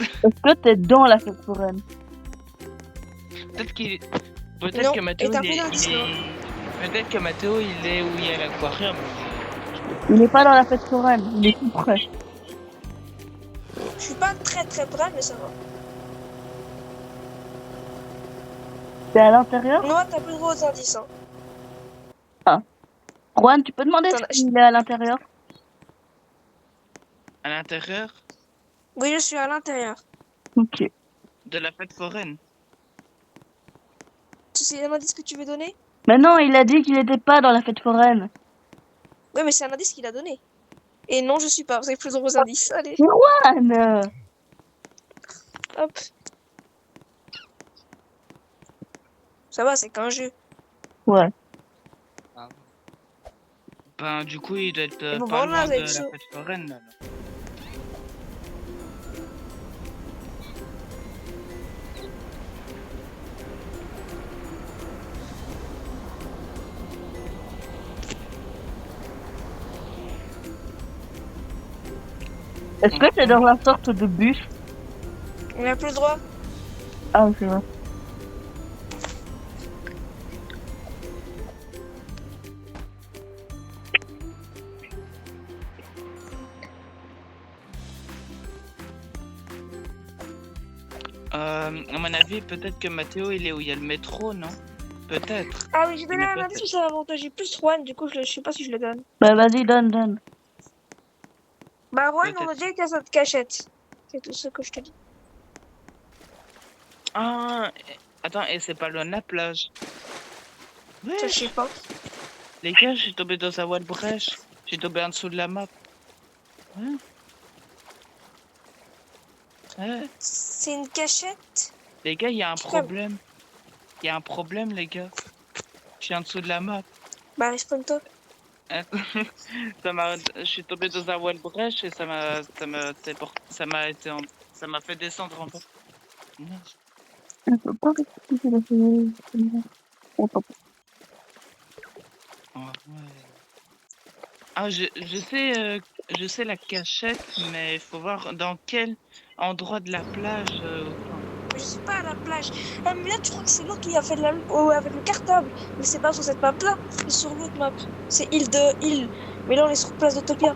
Est-ce que t'es dans la fête foraine? Peut-être qu'il. Non, Peut-être que Mathéo et t'as il plus est. d'indices, là. Peut-être que Mathéo il est où il y a l'aquarium. Il n'est pas dans la fête foraine, il est tout près. Je suis pas très près, mais ça va. T'es à l'intérieur? Noah, t'as plus de gros indices. Hein. Juan, tu peux demander Attends, s'il est à l'intérieur? À l'intérieur Oui, je suis à l'intérieur. Ok. de la fête foraine. C'est un indice que tu veux donner? Mais non, il a dit qu'il n'était pas dans la fête foraine. Oui, mais c'est un indice qu'il a donné. Et non, je suis pas. Vous avez plus de gros indices. Allez, Juan! hop. Ça va, c'est qu'un jeu. Ouais. Ben, du coup, il doit être Et bon, pas voilà, loin vous de avez la chaud. fête foraine. Alors. Est-ce que t'es dans une sorte de bus? On n'a plus le droit. Ah, c'est vrai. À mon avis, peut-être que Mathéo, il est où il y a le métro, non? Peut-être. Ah oui, j'ai donné Mais un peut-être. indice, mais c'est avantage. J'ai plus Juan, du coup, je sais pas si je le donne. Bah vas-y, donne. Bah, Juan, on a Peut-être. déjà été à cette cachette. C'est tout ce que je te dis. Ah, attends, et c'est pas loin de la plage. Ça, je Ouais, sais pas. les gars, je suis tombé dans un wall brèche. Je suis tombé en dessous de la map. Ouais. Ouais. C'est une cachette. Les gars, il y a un Comme- problème. Il y a un problème, les gars. Je suis en dessous de la map. Bah, respawn-toi. Je suis tombé dans un wall brèche et ça m'a fait descendre en bas. Non. Je peux pas expliquer la Oh, ouais. Ah, je sais la cachette, mais il faut voir dans quel endroit de la plage. Je suis pas à la plage. Ah, mais là, tu crois que c'est l'autre qui a fait de la avec le cartable. Mais c'est pas sur cette map-là. C'est sur l'autre map. C'est île. Mais là, on est sur place d'Autopia.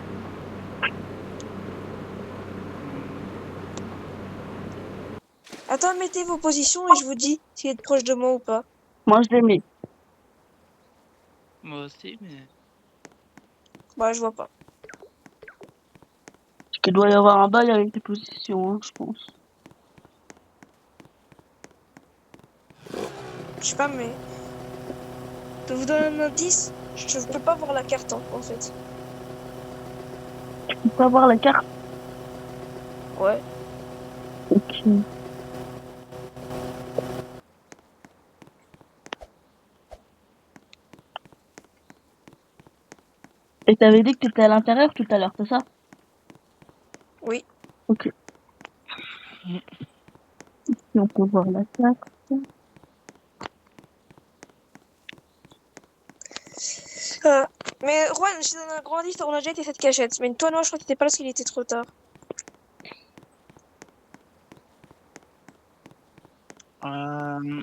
Attends, mettez vos positions et je vous dis s'il est proche de moi ou pas. Moi, je l'ai mis. Moi aussi, mais... Bah, je vois pas. Parce qu'il doit y avoir un bail avec les positions, hein, je pense. Je sais pas, mais... Je vous donne un indice. Je peux pas voir la carte, en fait. Tu peux avoir la carte. Ouais. Ok. Et t'avais dit que t'étais à l'intérieur tout à l'heure, c'est ça? Oui. Ok. Si on peut voir la carte. Mais Juan, je te donne un grand indice, on a déjà été cette cachette. Mais toi, non, je crois que t'étais pas là parce qu'il était trop tard. Euh...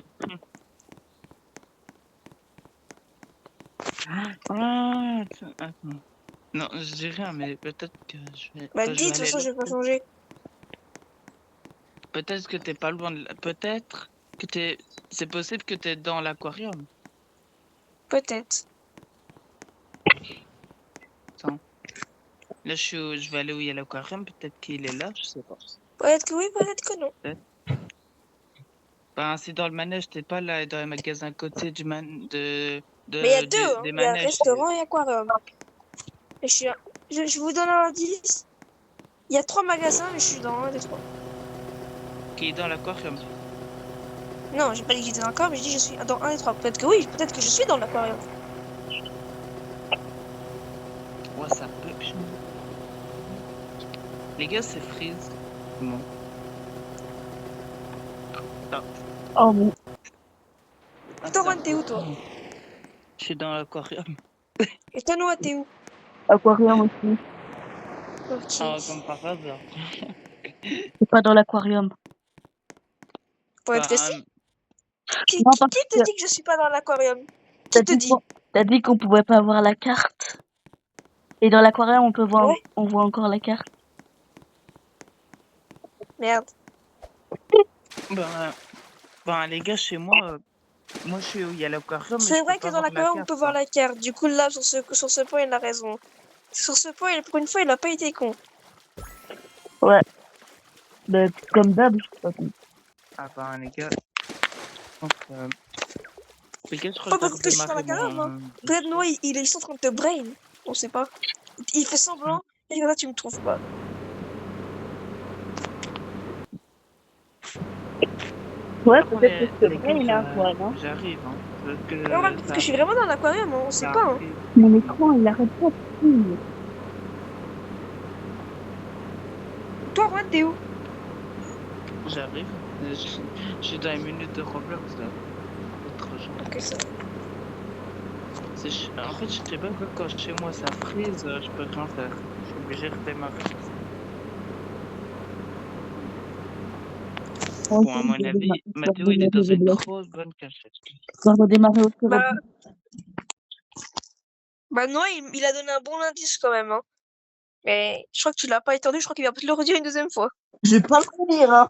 Attends. Non, je dis rien, mais peut-être que je vais... Bah, quand dis, de je vais toute aller façon, là. je vais pas changer. Peut-être que t'es pas loin de... Peut-être que t'es... C'est possible que t'es dans l'aquarium. Peut-être. Attends. Là, je vais aller où il y a l'aquarium. Peut-être qu'il est là, je sais pas. Peut-être que oui, peut-être que non. Ben, c'est dans le manège, t'es pas là dans les magasins à côté du Mais il y a deux, hein. des Il y a manèges. restaurant et aquarium. Et je vous donne un indice. Il y a 3 magasins, mais je suis dans un des 3. Qui est dans l'aquarium. Non, j'ai pas dit que j'étais dans l'aquarium, j'ai dit que je suis dans un des 3. Peut-être que oui, peut-être que je suis dans l'aquarium. Ouais, ça peut. Les gars, c'est Freeze. Bon. Oh bon. Toi, Juan, t'es où, toi? Je suis dans l'aquarium. Et toi, Noah, t'es où? Aquarium aussi. Ok. Ah, comme par hasard. C'est pas dans l'aquarium. Pour être précis, Ben, qui Non, parce te que dit que je suis pas dans l'aquarium? t'as Qui te dit dit? t'as dit qu'on pouvait pas voir la carte. Et dans l'aquarium, on peut voir, Ouais. on voit encore la carte. Merde. ben, les gars, chez moi, moi je suis où il y a l'aquarium, mais C'est je peux vrai que pas dans voir la l'aquarium, on carte. peut voir Hein. la carte. Du coup, là, sur ce point, il a raison. Sur ce point, pour une fois, il a pas été con. Ouais. Mais comme d'hab, je sais pas. Ah ben, les gars. Donc, les gars, je crois Pas que je dois parce que je suis dans redémarrer l'aquarium, hein. mon... Peut-être Noah, il est en train de te brain. On sait pas. Il fait semblant, et comme ça, tu me trouves pas. Ouais, Par contre, peut-être que c'est les vrai, gars, il a un poil, hein. j'arrive, hein. Parce que Non, parce que je suis vraiment dans l'aquarium, hein. On sait ça pas, hein. arrive. Mon écran, il arrête pas de filmer. Toi, Juan, t'es où? J'arrive. Je suis dans les minutes de Roblox, là. Autre chose. Ok, ça va. En fait, je sais pas quoi, quand chez moi ça freeze, je peux rien faire. Je suis obligé de redémarrer. Bon, à mon avis, Mathéo, il est dans une trop bonne cachette. On va redémarrer au Bah, Noah, il a donné un bon indice quand même, hein. Mais je crois que tu l'as pas étendu, je crois qu'il va peut-être le redire une deuxième fois. Je vais pas le dire, hein.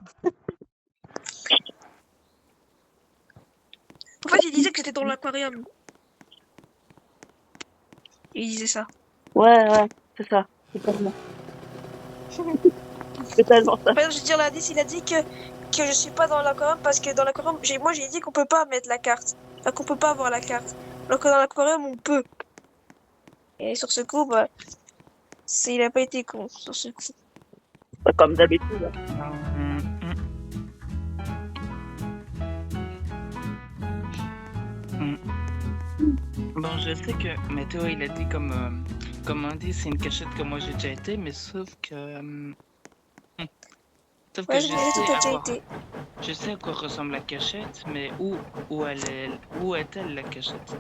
En fait, il disait que c'était dans l'aquarium. Il disait ça. Ouais, c'est ça. C'est tellement. C'est tellement ça. Par exemple, je veux dire l'indice, il a dit que je suis pas dans l'aquarium parce que dans l'aquarium, moi j'ai dit qu'on peut pas mettre la carte. Enfin, qu'on peut pas avoir la carte. Alors que dans l'aquarium, on peut. Et sur ce coup, bah, il a pas été con sur ce coup. Comme d'habitude. Bon, je sais que Mathéo, il a dit comme indice, c'est une cachette que moi j'ai déjà été, mais sauf que... Sauf que Ouais, je sais à quoi ressemble la cachette, mais où est-elle la cachette?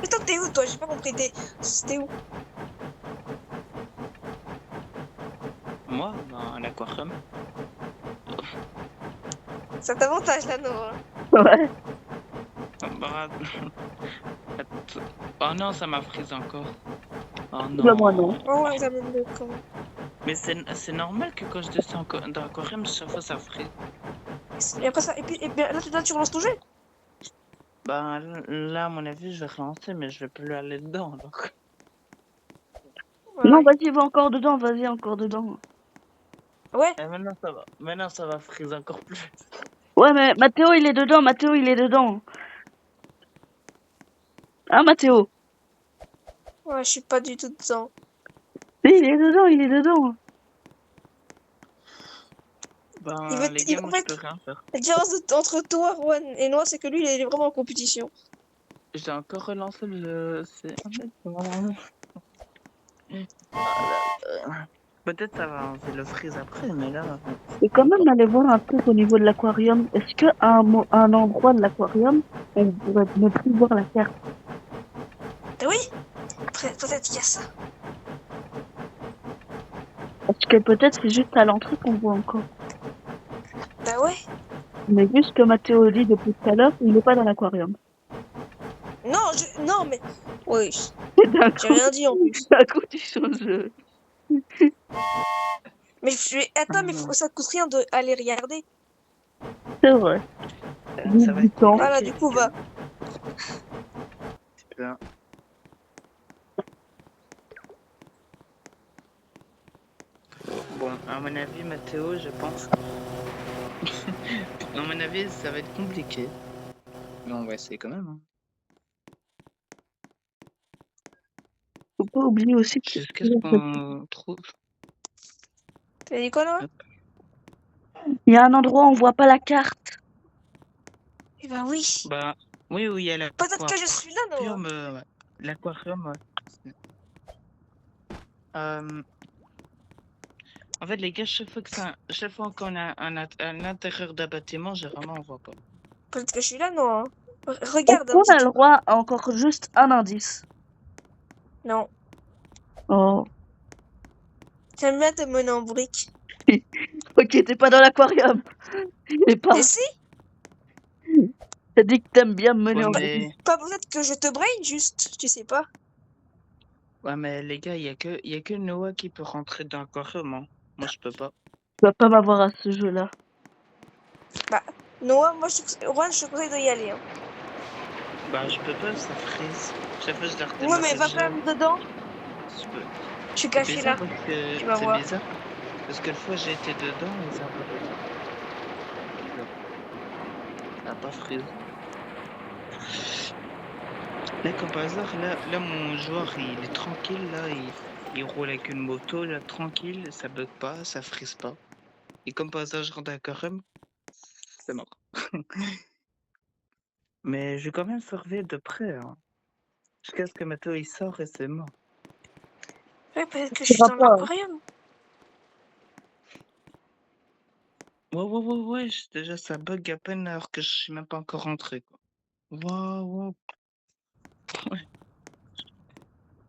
Mais toi, t'es où, toi? J'ai pas compris. T'es où? Moi, dans l'aquarium. Ça t'avantage, là, Noah. Ouais. Bah... Oh non, ça m'a frise encore. Oh non. Bah, moi, non. Oh, ouais, ça me con. Mais c'est normal que quand je descends dans l'aquarium, chaque fois ça frise. Et après ça, et bien, là, tu relances ton jeu? Bah là, à mon avis, je vais relancer, mais je vais plus aller dedans. Donc. Non, Ouais. vas-y, va encore dedans, vas-y, encore dedans. Ouais. Et maintenant, ça va. Maintenant, ça va freeze encore plus. Ouais, mais Mathéo, il est dedans, Mathéo, il est dedans. Hein, Mathéo? Ouais, je suis pas du tout dedans. Si, il est dedans, il est dedans. Ben, les gars, En moi, je fait, peux rien faire. la différence entre toi, Juan et Noah, c'est que lui, il est vraiment en compétition. J'ai encore relancé le... Peut-être ça va enlever le freeze après, mais là... Et quand même aller voir un truc au niveau de l'aquarium. Est-ce qu'à un endroit de l'aquarium, on pourrait ne plus voir la carte? Ah oui. Peut-être qu'il y a ça. Parce que peut-être c'est juste à l'entrée qu'on voit encore. Bah ouais. Mais vu ce que Mathéo dit depuis tout à l'heure, il n'est pas dans l'aquarium. Non, mais... Oui, Et d'un j'ai coup, rien dit en plus. d'un coup, tu changes. Mais attends, mais ça coûte rien d'aller regarder. C'est vrai. Ça va Du être temps. Voilà, du coup, va. Bien. Bon, à mon avis, Mathéo, je pense... à mon avis, ça va être compliqué. Mais on va essayer quand même. Hein. Faut pas oublier aussi que Jusqu'à ce qu'on trouve... T'as dit quoi, Noah? Hop. il y a un endroit où on voit pas la carte. Eh ben oui. Bah, oui, il y a Peut-être que je suis là, Noah. l'aquarium. Ouais. L'aquarium, ouais. En fait, les gars, chaque fois qu'on a un intérieur d'un bâtiment, généralement, on voit pas. Peut-être que je suis là, Noah. Est-ce Regarde un qu'on a petit le peu. droit à encore juste un indice? Non. Oh. J'aime bien te mener en brique. Ok, t'es pas dans l'aquarium. Et pas. Et si? T'as dit que t'aimes bien me mener Ouais, en mais... Pas peut-être que je te brain juste, tu sais pas. Ouais, mais les gars, il y a que Noah qui peut rentrer dans l'aquarium. Hein. Moi, je peux pas. Tu vas pas m'avoir à ce jeu-là. Bah, Noah, Juan, je te conseille d'y aller. Hein. Bah, je peux pas, ça frise. Chaque fois, je la Ouais, redémarre mais va déjà. quand même dedans. Je peux. Je suis C'est caché là. bizarre parce que... Tu vas C'est voir. bizarre. Parce que le fois, j'ai été dedans et ça a pas frise. Ça a pas frise. Là, comme par hasard, là, mon joueur, il est tranquille, là, il roule avec une moto, là, tranquille, ça bug pas, ça frise pas. Et comme par hasard, je rentre à Carême, c'est mort. Mais je vais quand même surveiller de près, hein. Jusqu'à ce que Matteo il sort et c'est mort. Ouais, peut-être que je suis va dans pas. l'aquarium. Ouais, déjà ça bug à peine alors que je suis même pas encore rentré, quoi. Wow. Ouais.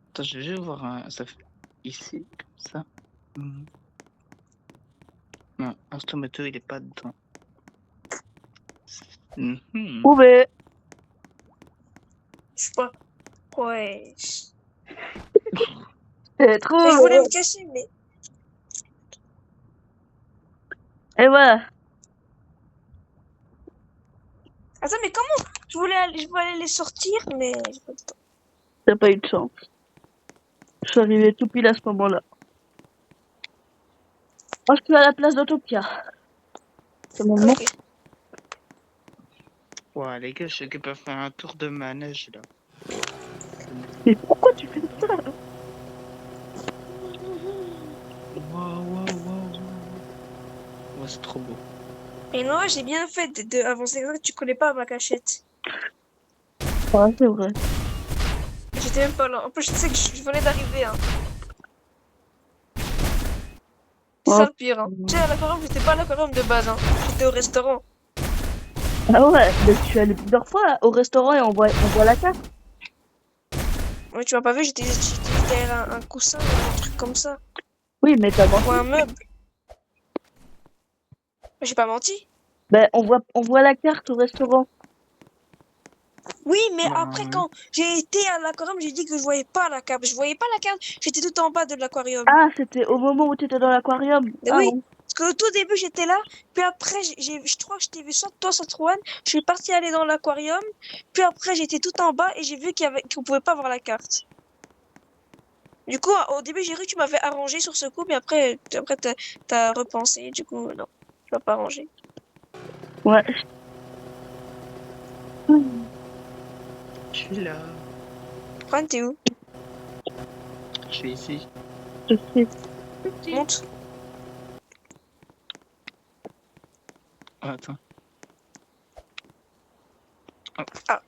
Attends, je vais juste voir ça fait ici, comme ça. Non, Instant Matteo il est pas dedans. Prouvé. Je sais pas. Ouais. C'est trop. Mais je voulais me cacher, mais. Et ouais. Attends, mais comment? Je voulais aller les sortir, mais j'ai pas de temps. T'as pas eu de chance. Je suis arrivé tout pile à ce moment-là. Moi, je suis à la place d'Autopia. C'est mon nom. Ok. Ouais, les gars, je sais qu'ils peuvent faire un tour de manège là. Mais pourquoi tu fais ça? Wow. Ouais, c'est trop beau. Et moi, j'ai bien fait d'avancer comme ça, tu connais pas ma cachette. Ouais, c'est vrai. J'étais même pas là. En plus, je sais que je venais d'arriver. Hein. C'est ça le pire. Hein. Tu sais, à l'aquarium, j'étais pas à l'aquarium de base. Hein. J'étais au restaurant. Ah ouais, mais je suis allé plusieurs fois au restaurant et on voit la carte. Ouais, tu m'as pas vu, j'étais derrière un coussin, un truc comme ça. Oui, mais t'as menti. Ou un meuble. J'ai pas menti. Ben, on voit la carte au restaurant. Oui, mais Bah, après, quand j'ai été à l'aquarium, j'ai dit que je voyais pas la carte. Je voyais pas la carte, j'étais tout en bas de l'aquarium. Ah, c'était au moment où t'étais dans l'aquarium. Ah, Oui. ouais. Parce qu'au tout début, j'étais là, puis après, je crois que je t'ai vu soit toi, soit Juan. Je suis partie aller dans l'aquarium, puis après, j'étais tout en bas et j'ai vu qu'on pouvait pas voir la carte. Du coup, au début, j'ai cru que tu m'avais arrangé sur ce coup, mais après t'as repensé. Du coup, non, tu m'as pas arrangé. Ouais. Je suis là. Juan, t'es où? Je suis ici. Je sais. Monte. Attends. Oh. Ah.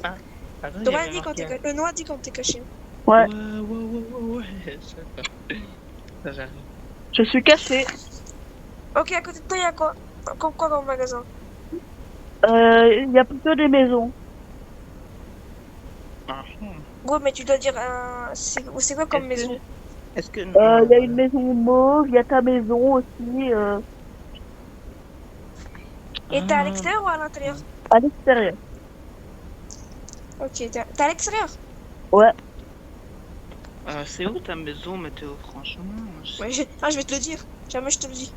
Ah. Attends, il y Dora avait dit quand marqué. t'es caché. Le noix dit quand t'es caché. Ouais. Ouais. Ça j'arrive. Je suis caché. Ok, à côté de toi, il y a quoi? Quoi comme magasin? Il y a plutôt des maisons. Ah, Gros, mais tu dois dire c'est quoi comme Est-ce que- maison? Est-ce que. Il y a voilà. une maison mauve, il y a ta maison aussi, Et t'es à Ah, l'extérieur ou à l'intérieur? à l'extérieur. Ok, t'es à l'extérieur? Ouais. c'est où ta maison, Mathéo, franchement? Ouais, je vais te le dire. Jamais je te le dis.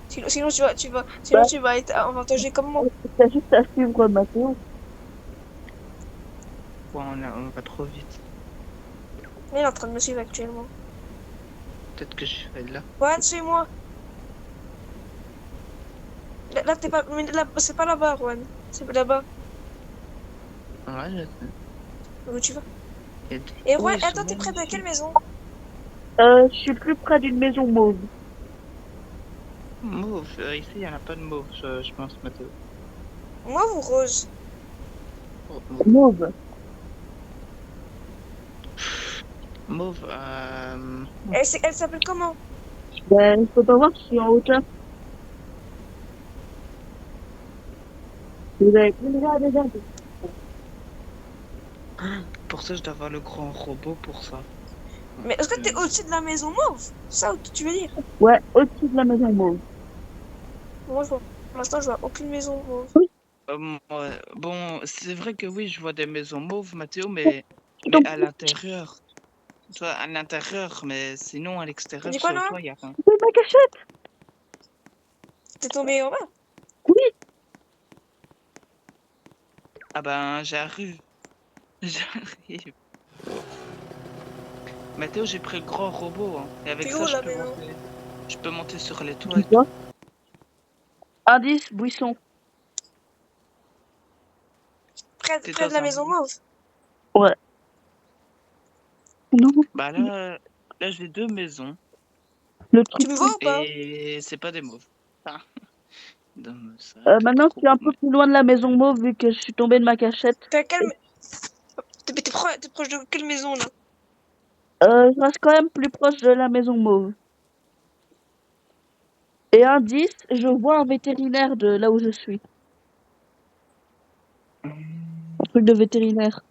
Sinon Bah, tu vas être avantagé comme moi. t'as juste à suivre Mathéo. Ouais, on va trop vite. Mais il est en train de me suivre actuellement. Peut-être que je vais là. Juan, suis-moi. Là, t'es pas. Mais là, c'est pas là-bas, Juan. C'est là-bas. Ouais, je sais. Où tu vas? Et Et oh, Juan, ils sont attends, t'es près de magnifiques. quelle maison? Je suis plus près d'une maison mauve. Mauve, ici il n'y en a pas de mauve, je pense, Mathéo. Moi ou Rose? Oh, Mauve. mauve, Elle s'appelle comment? Ben, il faut pas voir, je suis en hauteur. Vous avez déjà. pour ça je dois avoir le grand robot pour ça. Mais est-ce que t'es au-dessus de la maison mauve? Ça, tu veux dire? Ouais, au-dessus de la maison mauve. Moi, pour l'instant, je vois aucune maison mauve. Bon, c'est vrai que oui, je vois des maisons mauves, Mathéo, mais Donc, à l'intérieur. Toi, à l'intérieur, mais sinon à Tu l'extérieur, dis quoi, sur le Noah? toit, il n'y a rien. c'est ma cachette. T'es tombé en bas? Oui. Ah ben, j'arrive. J'arrive. Mathéo, j'ai pris le grand robot, hein, et avec T'es ça, où, là, maintenant? je peux monter sur les toits et tout. Dis-toi. Indice, buisson. Près T'es de dans la un maison mauve? Ouais. Non. Bah là j'ai deux maisons, Le Tu truc. me vois ou pas? et c'est pas des mauves. Ah. Donc, ça, Maintenant, je trop suis un peu cool. plus loin de la maison mauve vu que je suis tombée de ma cachette. T'es à quelle... T'es proche de quelle maison, là? Je reste quand même plus proche de la maison mauve. Et indice, je vois un vétérinaire de là où je suis. Un truc de vétérinaire.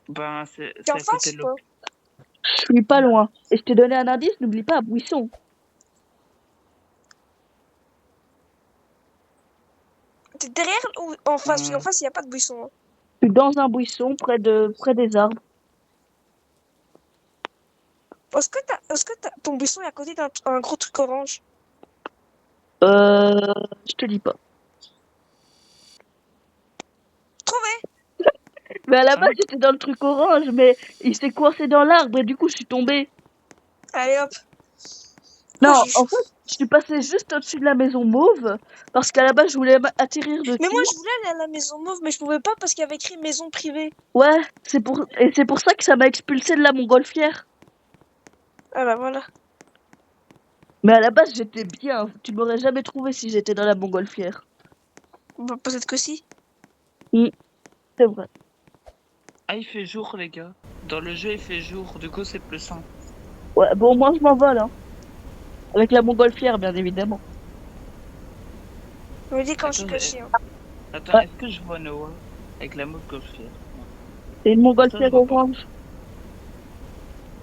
Ben, T'es c'est en à côté face de ou pas? Je suis pas loin. Et je t'ai donné un indice, n'oublie pas, buisson. T'es derrière ou en face? Parce qu'en l'hôpital. face, il n'y a pas de buisson. Hein. Je suis dans un buisson près des arbres. Est-ce que ton buisson est à côté d'un gros truc orange? Je te dis pas. Trouvé! Mais à la base, Hein? j'étais dans le truc orange, mais il s'est coincé dans l'arbre et du coup, je suis tombée. Allez hop. Non, Oh, en fait, je suis passée juste au-dessus de la maison mauve parce qu'à la base, je voulais atterrir dessus. Mais moi, je voulais aller à la maison mauve, mais je pouvais pas parce qu'il y avait écrit maison privée. Ouais, c'est pour ça que ça m'a expulsé de la montgolfière. Ah bah voilà. Mais à la base, j'étais bien. Tu m'aurais jamais trouvé si j'étais dans la montgolfière. Bah, peut-être que si. C'est vrai. Ah, il fait jour, les gars. Dans le jeu, il fait jour. Du coup, c'est plus simple. Ouais, bon, moi, je m'envole, hein. Avec la montgolfière, bien évidemment. Je me dis quand je suis Attends, caché. Hein. Attends, Ouais. est-ce que je vois Noah avec la montgolfière? C'est une Ça, montgolfière je vois pas. orange.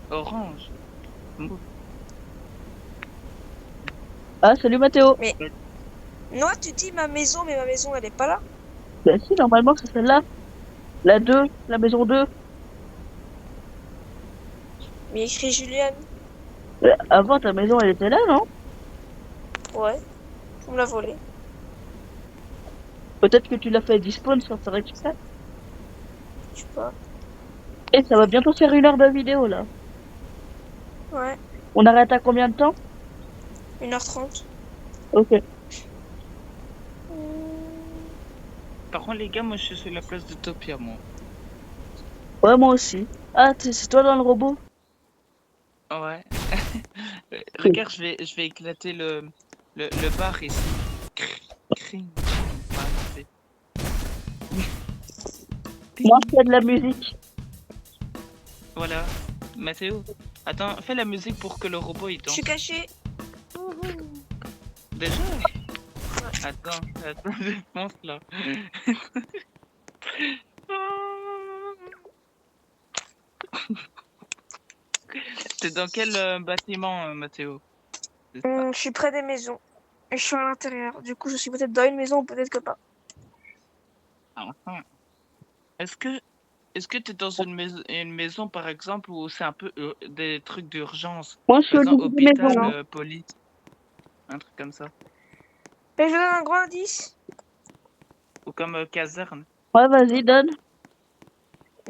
Orange. Mauve. Ah, salut Mathéo. Noah, tu dis ma maison, mais ma maison, elle est pas là. Bah si, normalement, c'est celle-là. La 2, la maison 2. Mais il écrit Juliane. Avant, ta maison, elle était là, non? Ouais, tu me l'as volé. Peut-être que tu l'as fait despawn sans faire exprès. Je sais pas. Et ça va bientôt faire 1 heure de vidéo là. Ouais, On arrête à combien de temps? 1h30. Ok. Par contre, les gars, moi, je suis sur la place de Topia, moi. Ouais, moi aussi. Ah, c'est toi dans le robot? Ouais. Regarde, je vais éclater le bar ici. Cring. Voilà, c'est- Moi, je fais de la musique. Voilà. Mathéo, attends, fais la musique pour que le robot il Je danse. suis caché. Déjà? Attends, je pense là. T'es dans quel bâtiment, Mathéo? C'est ça. Je suis près des maisons. Et je suis à l'intérieur. Du coup, je suis peut-être dans une maison ou peut-être que pas. Enfin. Est-ce que est-ce que t'es dans une maison, par exemple, où c'est un peu des trucs d'urgence? Moi, je suis Par au exemple, niveau des maisons. hôpital, Non. police, un truc comme ça. Et je donne un gros indice. Ou comme caserne. Ouais, vas-y, donne.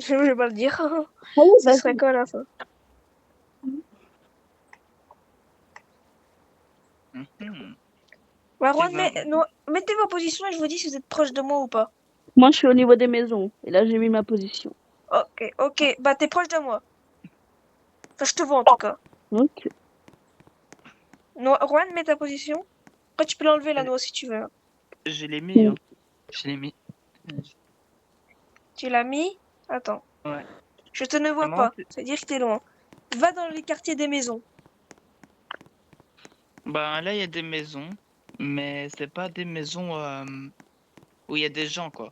Je vais pas le dire. Allez, Ce serait quoi à la fin? Mhm. Bah, Eh Juan, ben, mettez vos positions et je vous dis si vous êtes proche de moi ou pas. Moi, je suis au niveau des maisons. Et là, j'ai mis ma position. Ok. Bah, t'es proche de moi. Enfin, je te vois en tout cas. Ok. No, Juan, mets ta position. Après, tu peux l'enlever la noix si tu veux. je l'ai mis, hein. Je l'ai mis. Tu l'as mis? Attends. Ouais. Je te ne vois Comment pas. Ça veut dire que t'es loin. Va dans les quartiers des maisons. Ben là, il y a des maisons, mais c'est pas des maisons où il y a des gens, quoi.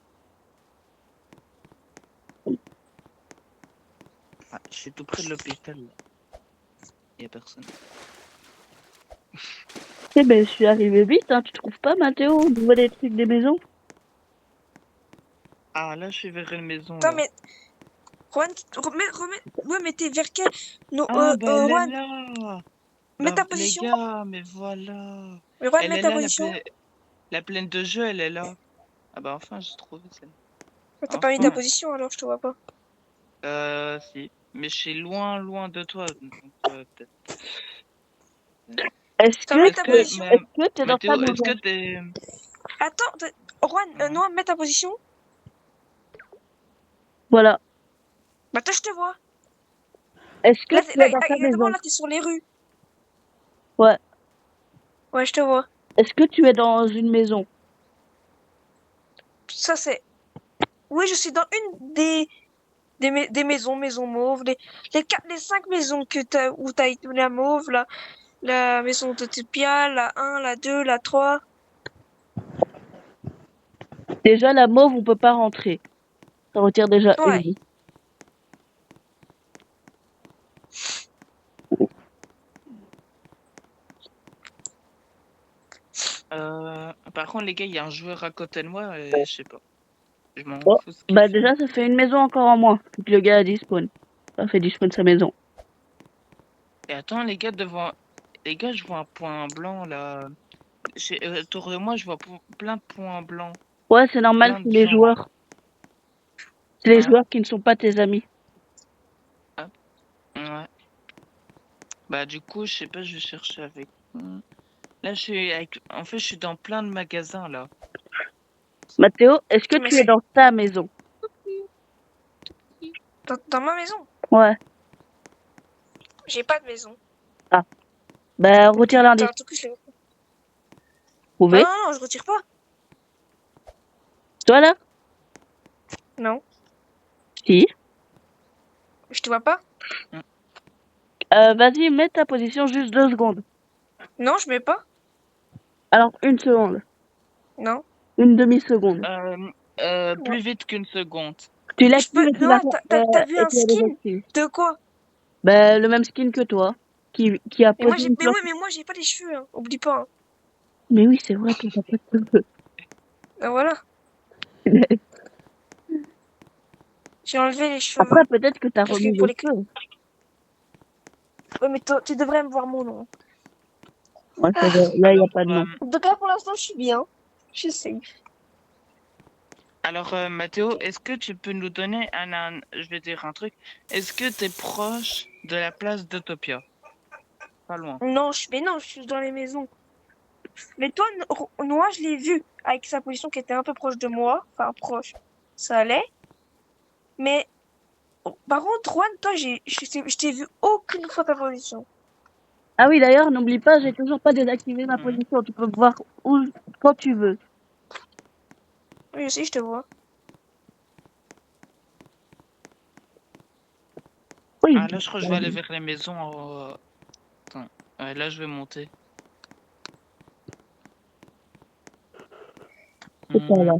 Ah, je suis tout près de l'hôpital, là. Il y a personne. Eh ben, je suis arrivé vite, hein. Tu trouves pas, Mathéo, au niveau des trucs des maisons? Ah, là, je suis vers une maison, Attends, là. mais. Juan, remets. Ouais, mais t'es vers quel. No, Ah, bah elle est Juan, là! mets Bah, ta les position. gars, mais voilà! Mais Juan, Elle mets est ta là, position. la plaine de jeu, elle est là. Ah bah enfin, j'ai trouvé celle. Mais t'as pas mis ta Enfin, position alors, je te vois pas. si. Mais je suis loin, loin de toi, donc peut-être. Est-ce Attends, que, mets ta position. est-ce que t'es dans ta Mathéo, est-ce que maison? t'es... Attends, Juan, Ouais. Noah, mets ta position. Voilà. Bah, toi, je te vois. Est-ce que Là, tu es dans ta regarde-moi, maison? là, t'es sur les rues. Ouais. Ouais, je te vois. Est-ce que tu es dans une maison? Ça, c'est. Oui, je suis dans une des maisons mauves. Les 5 maisons que où t'as la mauve, la maison de Tupia, la 1, la 2, la 3. Déjà, la mauve, on peut pas rentrer. Ça retire déjà une Ouais. vie. Par contre, les gars, il y a un joueur à côté de moi, et je sais pas. Je m'en Bon. fous ce qu'il Bah, fait. déjà, ça fait une maison encore en moins. Vu que le gars a despawn. Ça fait despawn sa maison. Et attends, les gars, devant... Les gars, je vois un point blanc, là. Autour de moi, je vois plein de points blancs. Ouais, c'est normal, Plein c'est de les gens. joueurs. C'est les Ouais. joueurs qui ne sont pas tes amis. Ouais. Bah, du coup, je sais pas, je vais chercher avec... Là, je suis avec... En fait, je suis dans plein de magasins, là. Mathéo, est-ce que Mais tu es dans ta maison? dans ma maison. Ouais. J'ai pas de maison. Bah, retire l'indice. Attends, tout que je l'ai. Trouvé. Non, je retire pas. Toi, là? Non, Si. je te vois pas. Vas-y, mets ta position juste 2 secondes. Non, je mets pas. Alors, 1 seconde. Non. 1 demi-seconde. Plus vite qu'une seconde. Tu Mais l'actives et tu Non, la t'as vu et un tu la skin? désactives. De quoi? Bah, le même skin que toi. Qui a Mais moi, posé une cloche. mais moi, j'ai pas les cheveux, hein. Oublie pas. Hein. Mais oui, c'est vrai, toi, t'as pas de cheveux. Ben voilà. J'ai enlevé les cheveux. Après, peut-être que t'as Parce remis que pour les les. cheveux. Ouais, mais tu devrais me voir mon nom. Ouais, là, il n'y a Alors, pas de nom. En tout cas, pour l'instant, je suis bien. Je suis safe. Mathéo, est-ce que tu peux nous donner je vais dire un truc. Est-ce que tu es proche de la place d'Utopia? Pas loin. Non, je suis dans les maisons. Mais toi, Noah, je l'ai vu avec sa position qui était un peu proche de moi. Enfin, proche. Ça allait. Mais, par contre, Juan, toi, je t'ai vu aucune fois ta position. Ah oui, d'ailleurs, n'oublie pas, j'ai toujours pas désactivé ma Mhm. position. Tu peux me voir quand tu veux. Oui, aussi, je te vois. Oui. Ah, là, je crois que je vais aller vers les maisons. Attends. Ouais, là, je vais monter. C'est ça, là.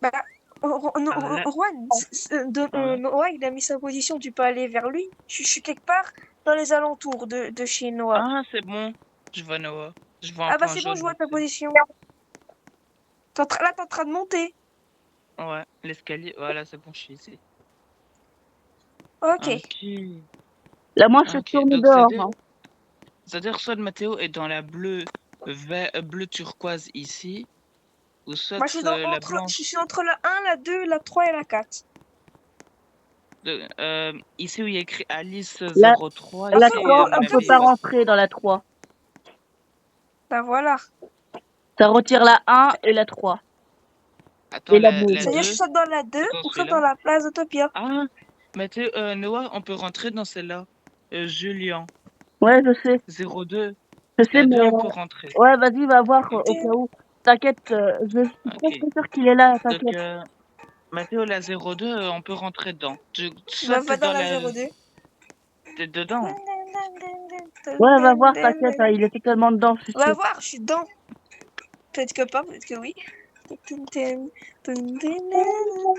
Bah, Ah, là. Juan, Ouais. Noah, il a mis sa position, tu peux aller vers lui. Je suis quelque part dans les alentours de chez Noah. Ah, c'est bon. Je vois Noah. Je vois un Ah bah point c'est bon, jaune je vois ta là-dessus. position. Là, t'es en train de monter. Ouais, l'escalier. Voilà, c'est bon, je suis ici. Ok. Ok. Là, moi, je suis Ok. tournée Donc, dehors. Hein. c'est-à-dire soit Mathéo est dans la bleu turquoise ici, ou soit Moi, je suis la je blanche. suis entre la 1, la 2, la 3 et la 4. Ici où il y a écrit Alice La, 03, la ici, à 3, mon on Après, peut avis, pas faut... rentrer dans la 3. Bah voilà. Ça retire la 1 et la 3. Attends, Et la la bleue. C'est-à-dire, je suis 2, soit dans la 2 attends, ou soit celui-là. dans la place d'Utopia. Ah, Mathéo, Noah, on peut rentrer dans celle-là. Julien, Ouais, je sais. 02. Je sais, La mais 2, on peut rentrer. ouais, vas-y, va voir au cas Ok. où. T'inquiète, je suis Ok. presque sûre qu'il est là, Donc, t'inquiète. Mathéo, la 02, on peut rentrer dedans. Soit Bah, t'es va dans dans la la... 02. T'es dedans. Ouais, va voir, t'inquiète, hein, il est totalement dedans, je suis Va sûre. voir, je suis dedans. Peut-être que pas, peut-être que oui.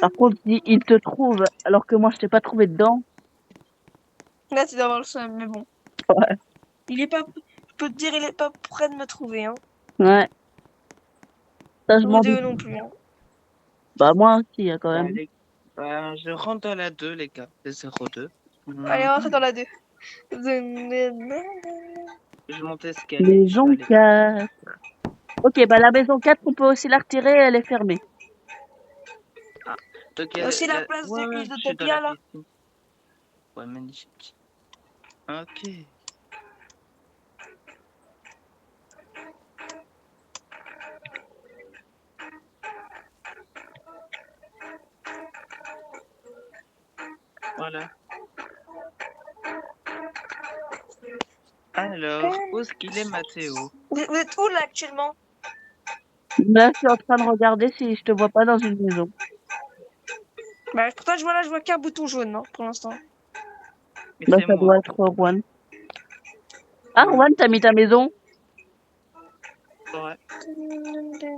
Par contre, il te trouve, alors que moi, je t'ai pas trouvé dedans. Là, tu dois avoir le seum, mais bon. Ouais. Il est pas... Je peux te dire, il est pas prêt de me trouver, hein. Ouais, ça, je Vous m'en deux doute. non plus, hein. Bah, moi aussi, hein, quand Bah, même. je rentre dans la 2, les gars. Les 02. Allez, rentre dans la 2. Je monte l'escalier, je vais Maison aller vers. 4. Ok, bah, la maison 4, on peut aussi la retirer, elle est fermée. Ah, donc Il y a aussi la place ouais, ouais, je suis dans la d'Utopia, là. piscine. Ouais, magnifique. Ok. Voilà. Alors, où est-ce qu'il est, Mathéo? Vous êtes où, là, actuellement? Là, je suis en train de regarder si je te vois pas dans une maison. Bah, pourtant, je vois qu'un bouton jaune, non, pour l'instant. Mais Bah, c'est ça moi. doit être Juan. Ah, Ouais. Juan, t'as mis ta maison? Ouais.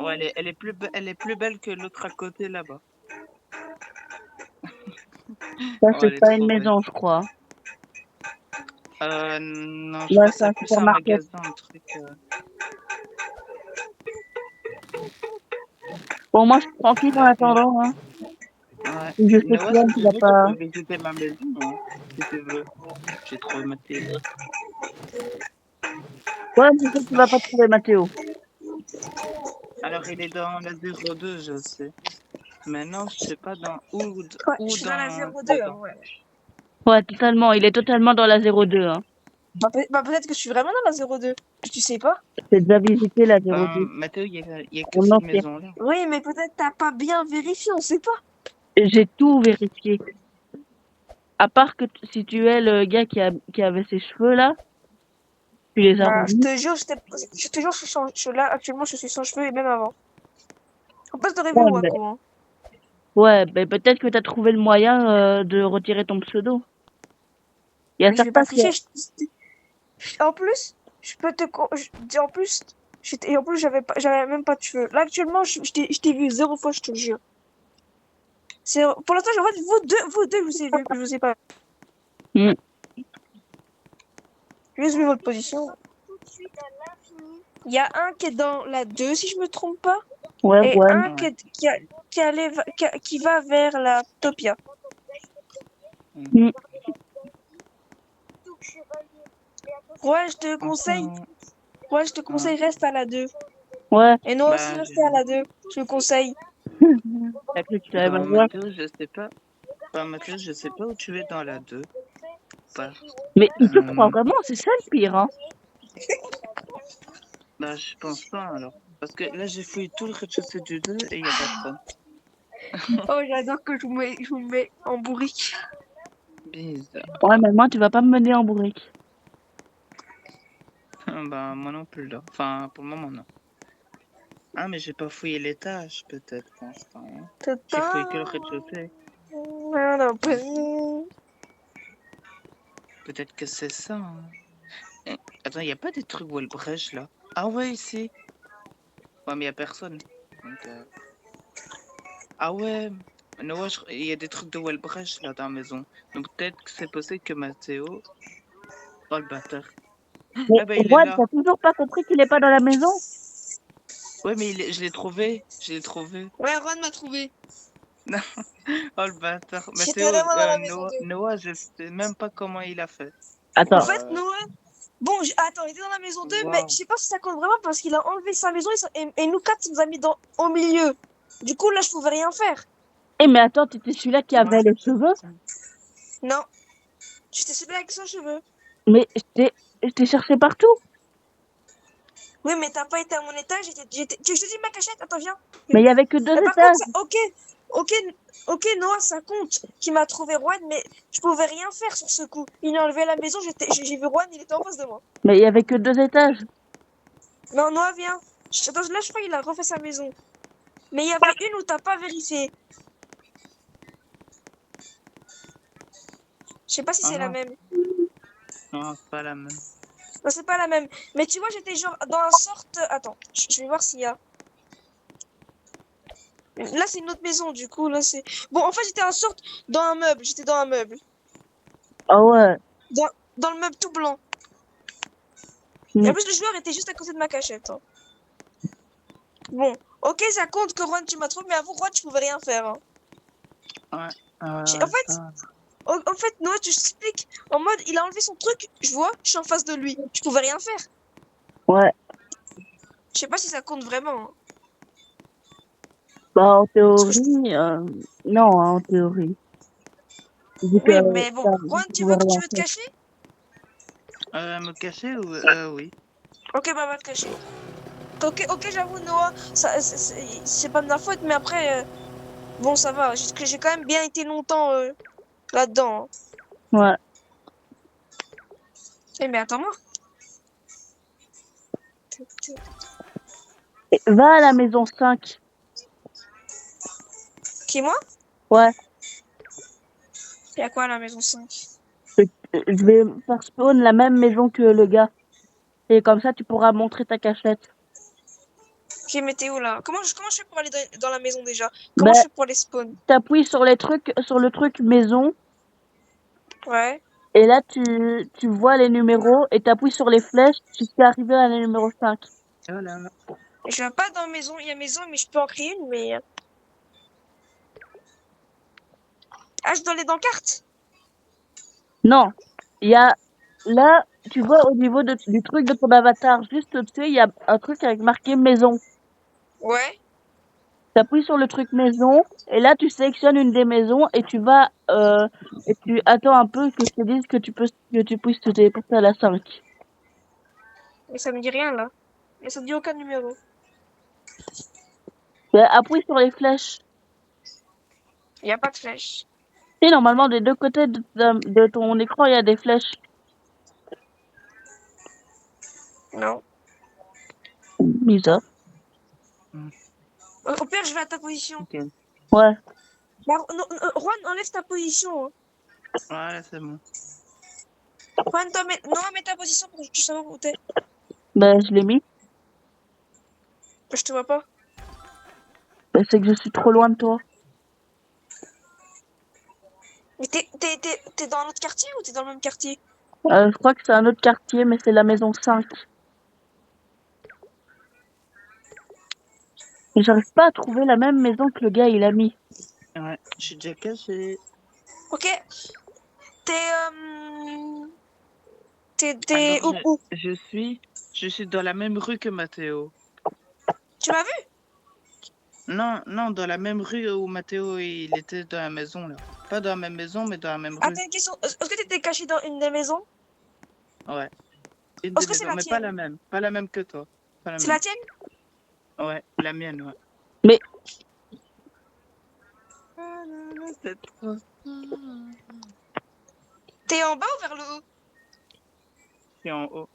Ouais, elle est plus belle que l'autre à côté là-bas. Ça, Ouais, c'est elle est pas une trop belle. maison, je crois. Non, je Là, crois que c'est un c'est plus un supermarket. magasin, un truc. Bon, moi, je suis tranquille en attendant, hein. Ouais. Je sais que Noah, Juan, si tu tu vas veux, tu pas... peux visiter ma maison, hein, si tu veux. J'ai trop Mathéo. Ouais, je sais que tu vas pas trouver Mathéo. Alors, il est dans la 02, je sais. Maintenant, je sais pas dans Ouais, je où suis dans la dans 02, hein, dedans. ouais. Ouais, totalement. Il est totalement dans la 02, hein. Bah, peut-être que je suis vraiment dans la 02. Tu sais pas? J'ai déjà visité la Ben, 02. Mathéo, il y a que En cette entier. maison-là. Oui, mais peut-être t'as pas bien vérifié, on sait pas. J'ai tout vérifié. À part que si tu es le gars qui avait ses cheveux, là, tu les as Bah, remis. je te jure, là, actuellement, je suis sans cheveux et même avant. On passe de rêver Ouais, Waco, hein. ben peut-être que tu as trouvé le moyen de retirer ton pseudo. Il y a Mais je vais pas certains qui... tricher. En plus, je peux te, en plus, et en plus, j'avais même pas de cheveux. Là, actuellement, je t'ai vu 0 fois, je te le jure. Pour l'instant, en fait, vous deux, je vous ai vu, je vous ai pas. Hmm. Juste vu votre position. Il y a un qui est dans la 2, si je me trompe pas. Ouais, Et Juan. un Ouais. qui va vers la Topia. Hmm. Ouais, je te conseille, Enfin, Ouais, je te conseille, reste à la 2. Ouais. Et Noah aussi, Bah, restez à la 2. Je le conseille. T'as cru que tu savais bah, pas voir. Mathéo, je sais pas. Bah, Mathéo, je sais pas où tu es dans la 2. Bah, Mais il te croit euh, vraiment, c'est ça le pire, hein. bah, je pense pas alors. Parce que là, j'ai fouillé tout le rez-de-chaussée du 2 et il y a personne. Oh, j'adore que je vous mets en bourrique. Bizarre. Ouais, mais moi, tu vas pas me mener en bourrique. Bah, moi non plus là. Enfin, pour le moment, non. Ah, mais j'ai pas fouillé l'étage, peut-être, pour l'instant. Hein. J'ai fouillé que le rez-de-chaussée. Peut-être que c'est ça. Hein. Attends, il y a pas des trucs où elle brèche là? Ah ouais, ici. Ouais, mais il y a personne. Donc, ah ouais. Noah, il y a des trucs de Wellbrech là dans la maison. Donc peut-être que c'est possible que Mathéo. Oh le bâtard. Mais Ah bah il est Juan, là. t'as toujours pas compris qu'il est pas dans la maison? Ouais mais je l'ai trouvé. Je l'ai trouvé. Ouais, Ron m'a trouvé. Non. Oh le bâtard. J'étais Mathéo, vraiment dans la maison 2. Noah, je sais même pas comment il a fait. En Attends. fait, Noah. Bon, attends, il était dans la maison 2, mais je Waouh. sais pas si ça compte vraiment parce qu'il a enlevé sa maison et nous quatre, il nous a mis au milieu. Du coup, là, je pouvais rien faire. Eh, mais attends, t'étais celui-là qui avait les cheveux? Non. J'étais celui avec son cheveu. Mais je t'ai cherché partout. Oui, mais t'as pas été à mon étage. Je te dis ma cachette. Attends, viens. Mais il y avait que 2 Mais par étages. contre, ok, Noah, ça compte qu'il m'a trouvé Juan, mais je pouvais rien faire sur ce coup. Il a enlevé la maison, j'ai vu Juan, il était en face de moi. Mais il y avait que 2 étages. Non, Noah, viens. Attends, là, je crois qu'il a refait sa maison. Mais il y avait une où t'as pas vérifié. Je sais pas si c'est la Ah même. non, c'est pas la même. Non, c'est pas la même. Mais tu vois, j'étais genre dans un sorte. Attends, je vais voir s'il y a. Là, c'est une autre maison, du coup. Là, c'est. Bon, en fait, j'étais en sorte dans un meuble. J'étais dans un meuble. Ah ouais. Dans le meuble tout blanc. Et en plus, le joueur était juste à côté de ma cachette. Hein. Bon, ok, ça compte que Juan, tu m'as trouvé, mais avoue, Juan, tu pouvais rien faire. Hein. Ouais. En fait, Ça... en fait, Noah, tu t'expliques. En mode, il a enlevé son truc, je vois, je suis en face de lui. Je pouvais rien faire. Ouais. Je sais pas si ça compte vraiment. Hein. Bah, en Parce que théorie, non, hein, en théorie. Vu que oui, mais bon. Juan, tu pouvais tu rien veux te faire. cacher? Me cacher ou oui. Ok, bah, va te cacher. Ok, j'avoue, Noah, c'est pas de ma faute, mais après, bon, ça va. J'ai quand même bien été longtemps là-dedans. Hein. Ouais. Eh, mais attends-moi. Et va à la maison 5. Qui, moi? Ouais. Il y a quoi à la maison 5? Je vais faire spawn la même maison que le gars. Et comme ça, tu pourras montrer ta cachette. Ok, mais t'es où là? Comment je fais pour aller dans la maison déjà? Ben, Comment je fais pour aller spawn? t'appuies sur le truc maison. Ouais. Et là, tu vois les numéros et t'appuies sur les flèches jusqu'à arriver à la numéro 5. Voilà. Je vais pas dans maison. Il y a maison, mais je peux en créer une, mais. Ah, je dois aller dans carte? Non. Il y a, là, tu vois au niveau du truc de ton avatar, juste au-dessus, il y a un truc avec marqué maison. Ouais. T'appuies sur le truc maison et là, tu sélectionnes une des maisons et tu vas, et tu attends un peu que je te dise que tu puisses te téléporter à la 5. Mais ça me dit rien là. Mais ça me dit aucun numéro. Ben, appuie sur les flèches. Il y a pas de flèche. Et normalement, des deux côtés de ton écran, il y a des flèches. Non. Bizarre. Au pire, je vais à ta position. Ok. Ouais. Bah, Juan, enlève ta position. Hein. Voilà, c'est bon. Juan, mets ta position pour que tu saches où t'es. Ben, je l'ai mis. Je te vois pas. Ben, c'est que je suis trop loin de toi. Mais t'es dans un autre quartier ou t'es dans le même quartier? Je crois que c'est un autre quartier, mais c'est la maison 5. Et j'arrive pas à trouver la même maison que le gars, il a mis. Ouais, je suis déjà caché. Ok. T'es Alors, où? je Je suis dans la même rue que Mathéo. Tu m'as vu? Non, non, dans la même rue où Mathéo il était dans la maison là. Pas dans la même maison, mais dans la même rue. Attends, une question. Est-ce que t'étais caché dans une des maisons? Ouais. Une Est-ce des que c'est maisons, la mais pas tienne? la même. Pas la même que toi. Pas la C'est la même. tienne? Ouais, la mienne, ouais. Mais- Ah là là, c'est trop. T'es en bas ou vers le haut? C'est en haut.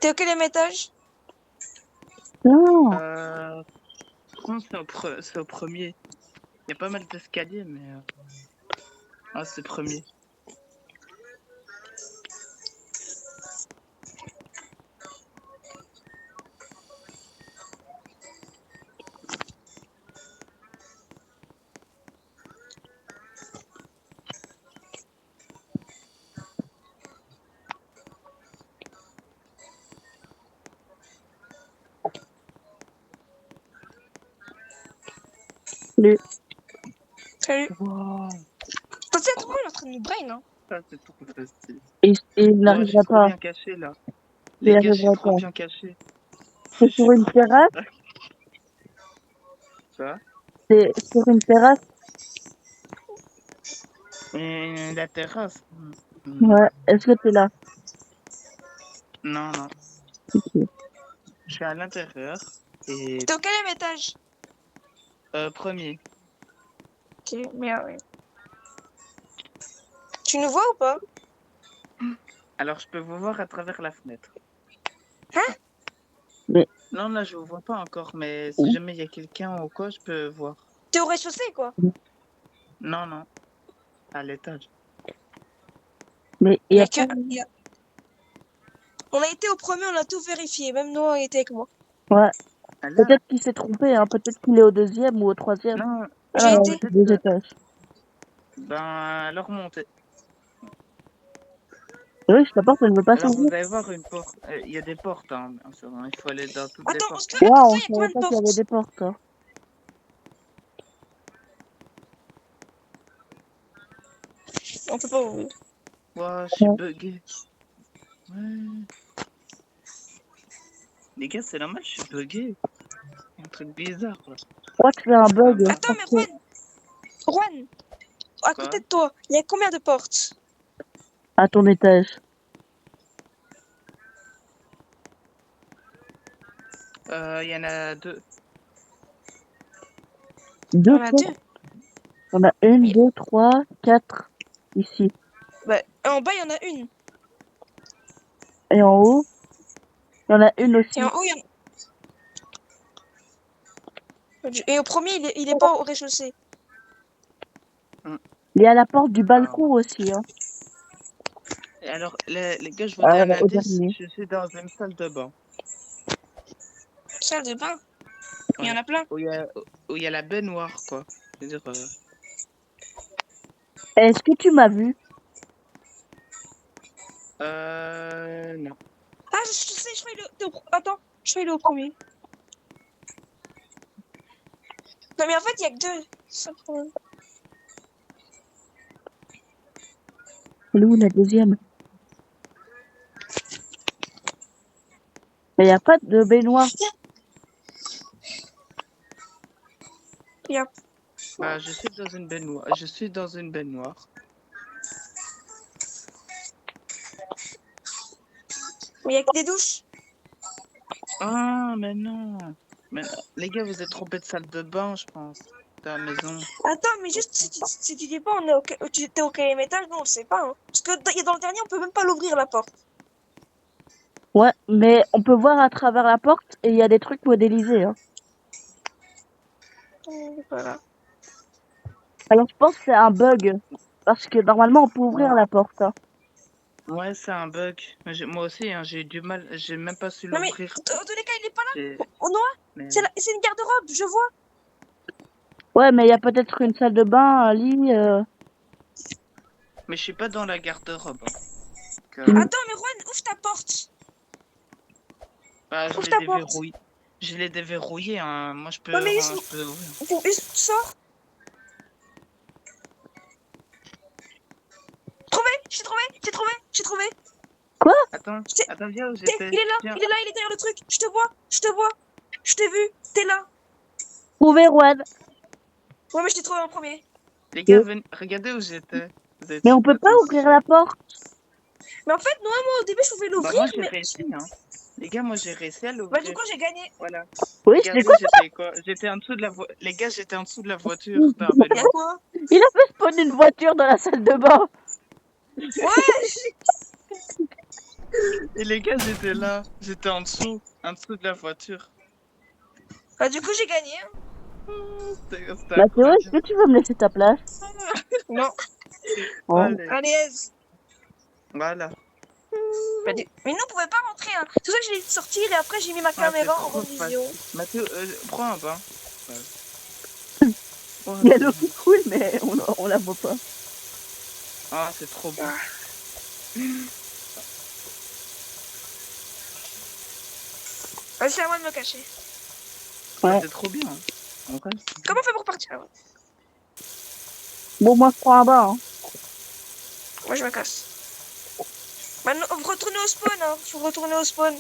T'es au quel étage? Non. Je pense que c'est au premier. Il y a pas mal d'escaliers, mais. Ah, c'est premier. Salut. Wow. Toi, tu sais, tout le monde est en train de nous brain, hein. Ça, c'est trop facile. Il Ouais, je n'arrivera suis trop pas. bien caché là. Il Les gars, je suis n'arrivera trop pas. bien caché. C'est Je sur suis une trop terrasse. Ça. C'est sur une terrasse. Et la terrasse. Ouais. Est-ce que t'es là? Non, non. Ok. Je suis à l'intérieur. Et T'es au quel étage? premier. Ok, merde, ouais. Tu nous vois ou pas? Alors, je peux vous voir à travers la fenêtre. Hein? Mais Non, là, je vous vois pas encore, mais si jamais il y a quelqu'un ou quoi, je peux voir. T'es au rez-de-chaussée, quoi? Non, non. À l'étage. il Il y y a a que... pas. il y a- On a été au premier, on a tout vérifié. Même nous, on était avec moi. Ouais. Ah, là? Peut-être qu'il s'est trompé. Hein. Peut-être qu'il est au deuxième ou au troisième. Non. J'ai Ah, été. c'est deux étages. Ben, alors montez. Oui, la porte, elle ne veut pas Alors, vous s'ouvrir. allez voir une porte. Il y a des portes, hein, bien sûr, hein. Il faut aller dans toutes les Attends, portes. à Waouh, tout on ça, il y a combien savait de pas qu'il y avait portes? des portes. Hein. On peut pas ouvrir. Wow, je suis Ouais. bugué. Ouais. Les gars, c'est normal, je suis bugué. Un truc bizarre, là. Moi, tu fais un bug. Ah, Attends, mais Parce que Juan, à Quoi? côté de toi, il y a combien de portes? à ton étage. Il y en a deux. Il y Deux en a deux. portes. On a une, Mais- deux, trois, quatre. Ici. Bah, en bas, il y en a une. Et en haut, il y en a une aussi. Et en haut, il y en a... Et au premier, il est pas au rez-de-chaussée. Il y a la porte du balcon aussi. Hein. Et alors, les gars, je vous dis un Au indice. dernier. Je suis dans une salle de bain. Salle de bain. Il y en Ouais. a plein. Où il y a la baignoire, quoi. Je veux dire, Est-ce que tu m'as vu? non. Ah, je sais, je crois qu'il est Attends, je crois qu'il est au premier. Non, mais en fait, il y a que deux. C'est ça le problème. Elle est où la deuxième? Mais il n'y a pas de baignoire. Il y a... Bah, je suis dans une baignoire. Je suis dans une baignoire. Mais il y a que des douches. Ah, mais non. Mais les gars, vous êtes trompés de salle de bain, je pense. Dans la maison. Attends, mais juste, si tu dis pas, on est t'es au quatrième étage, non, on le sait pas. Hein. Parce que dans le dernier, on peut même pas l'ouvrir, la porte. Ouais, mais on peut voir à travers la porte et il y a des trucs modélisés. Hein. Voilà. Alors je pense que c'est un bug. Parce que normalement on peut ouvrir la porte. Hein. Ouais, c'est un bug. Moi aussi, hein, j'ai eu du mal. J'ai même pas su Non, mais l'ouvrir. dans tous les cas, il est pas là. J'ai- Au noir, mais- c'est une garde-robe, je vois. Ouais, mais il y a peut-être une salle de bain, un lit. Mais je suis pas dans la garde-robe. Hein. Attends, mais Juan, ouvre ta porte. Bah, Ouvre ta porte. Je l'ai déverrouillé. Hein. Moi, je peux. Ouais, mais je peux ouvrir. Sors. Trouvé, j'ai trouvé. Attends, C'est- attends, viens où Il j'étais. est là, Viens. il est là, il est derrière le truc. Je te vois, je t'ai vu, t'es là. Trouvez Juan. Ouais, mais je t'ai trouvé en premier. Les gars, regardez où j'étais. Vous êtes... Mais on peut pas Attends, ouvrir la porte. Mais en fait, moi au début, je pouvais Bah, l'ouvrir, moi, j'ai mais. réussi, hein. Les gars, moi, j'ai réussi à Bah, l'ouvrir. du coup, j'ai gagné. Voilà. Oui, c'est Regardez, quoi? j'ai fait quoi? J'étais en dessous de la voiture. Les gars, j'étais en dessous de la voiture d'un Il y vélo. a quoi? Il a fait spawn une voiture dans la salle de bain. Ouais! Et les gars, j'étais là. J'étais en dessous de la voiture. Bah, du coup, j'ai gagné. C'était Mathéo, incroyable. est-ce que tu veux me laisser ta place? Non. Oh. Allez, Allez, aise. voilà. Mais nous, on pouvait pas rentrer. Hein. C'est pour ça que je l'ai sortir et après, j'ai mis ma caméra c'est en trop revision. Mathieu, prends un bain. Ouais. Il y a l'eau qui coule, mais on la voit pas. Ah, c'est trop bon. Vas-y, c'est à moi de me cacher. Ouais. C'est trop bien. Hein. On reste. Comment on fait pour partir? Bon, moi, je prends un bain. Hein. Moi, je me casse. Maintenant, retournez au spawn. Hein. Faut retourner au spawn.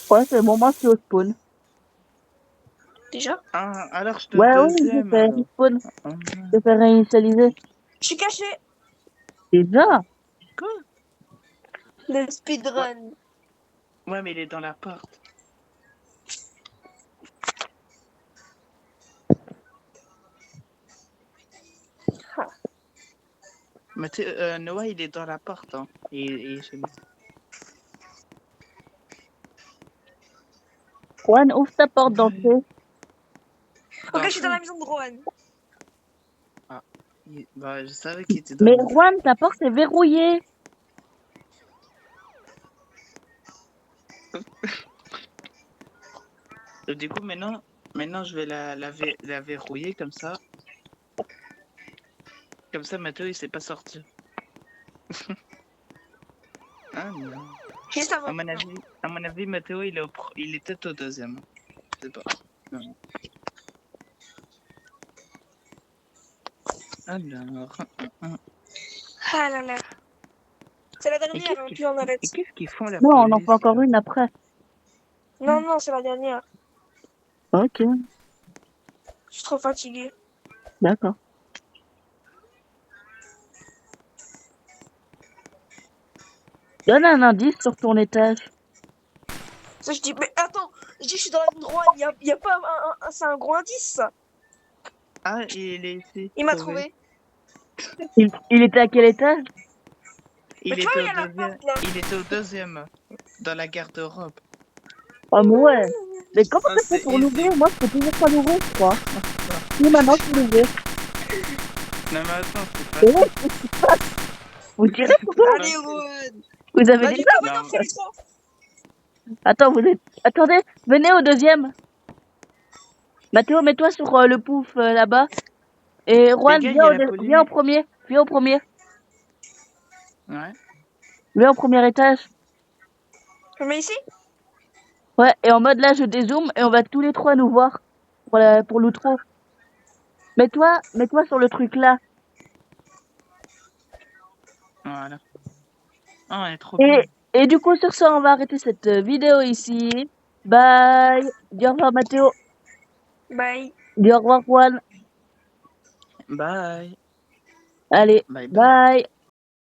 Ouais, c'est bon, moi, je suis au spawn. Déjà? Ah, alors je te Ouais, oui, je deuxième. fais Alors. respawn. Ah, Je fais réinitialiser. Je suis caché. Déjà? quoi? Le speedrun. Ouais, mais il est dans la porte. Ah. Mathieu, Noah, il est dans la porte. Hein. Et chez nous. Juan, ouvre ta porte d'entrée. Ok, je suis dans la maison de Rohan. Bah, je savais qu'il était dans Mais la Juan, ta porte est verrouillée. Et du coup, maintenant je vais la verrouiller comme ça. Comme ça, Mathieu, il sait pas sortir. Ah non. Juste avant. À mon avis, Mathéo, il est peut-être au deuxième. Je sais pas. Non. Alors. Ah là là. C'est la dernière, hein, puis on arrête. Et qu'est-ce qu'ils font la Non, police on en fait encore là une après. Non, non, c'est la dernière. Ok, Je suis trop fatiguée. d'accord. Donne un indice sur ton étage. Ça, je dis, mais attends, je dis, je suis dans la maison de Rohan. Il y a pas c'est un gros indice, ça. Ah, il est ici. Il m'a trouvé. Il était à quel étage? Mais tu vois, il y a la porte, là. Il était au deuxième. Dans la garde-robe. Oh, mais ouais. Mais comment Ah, t'as fait c'est pour easy. l'ouvrir? Moi, je peux toujours pas l'ouvrir, je crois. Oui, maintenant, je peux l'ouvrir. Non, mais attends, c'est pas. Et ouais, qu'est-ce qui se passe? Vous tirez pour quoi? Allez, Rohan. Vous avez Bah, des du coup, Non, maintenant, fais les trois. Attends, attendez, venez au deuxième. Mathéo, mets-toi sur le pouf là-bas. Et Juan, Les gars, il y a la police. viens au premier. Viens au premier. Ouais. Viens au premier étage. Je me mets ici? Ouais, et en mode là, je dézoome et on va tous les trois nous voir pour l'outro. Mets-toi sur le truc là. Voilà. Ah, elle est trop bien. Et du coup, sur ça, on va arrêter cette vidéo ici. Bye. Dis au revoir, Mathéo. Bye. Dis au revoir, Juan. Bye. Allez, Bye bye. bye.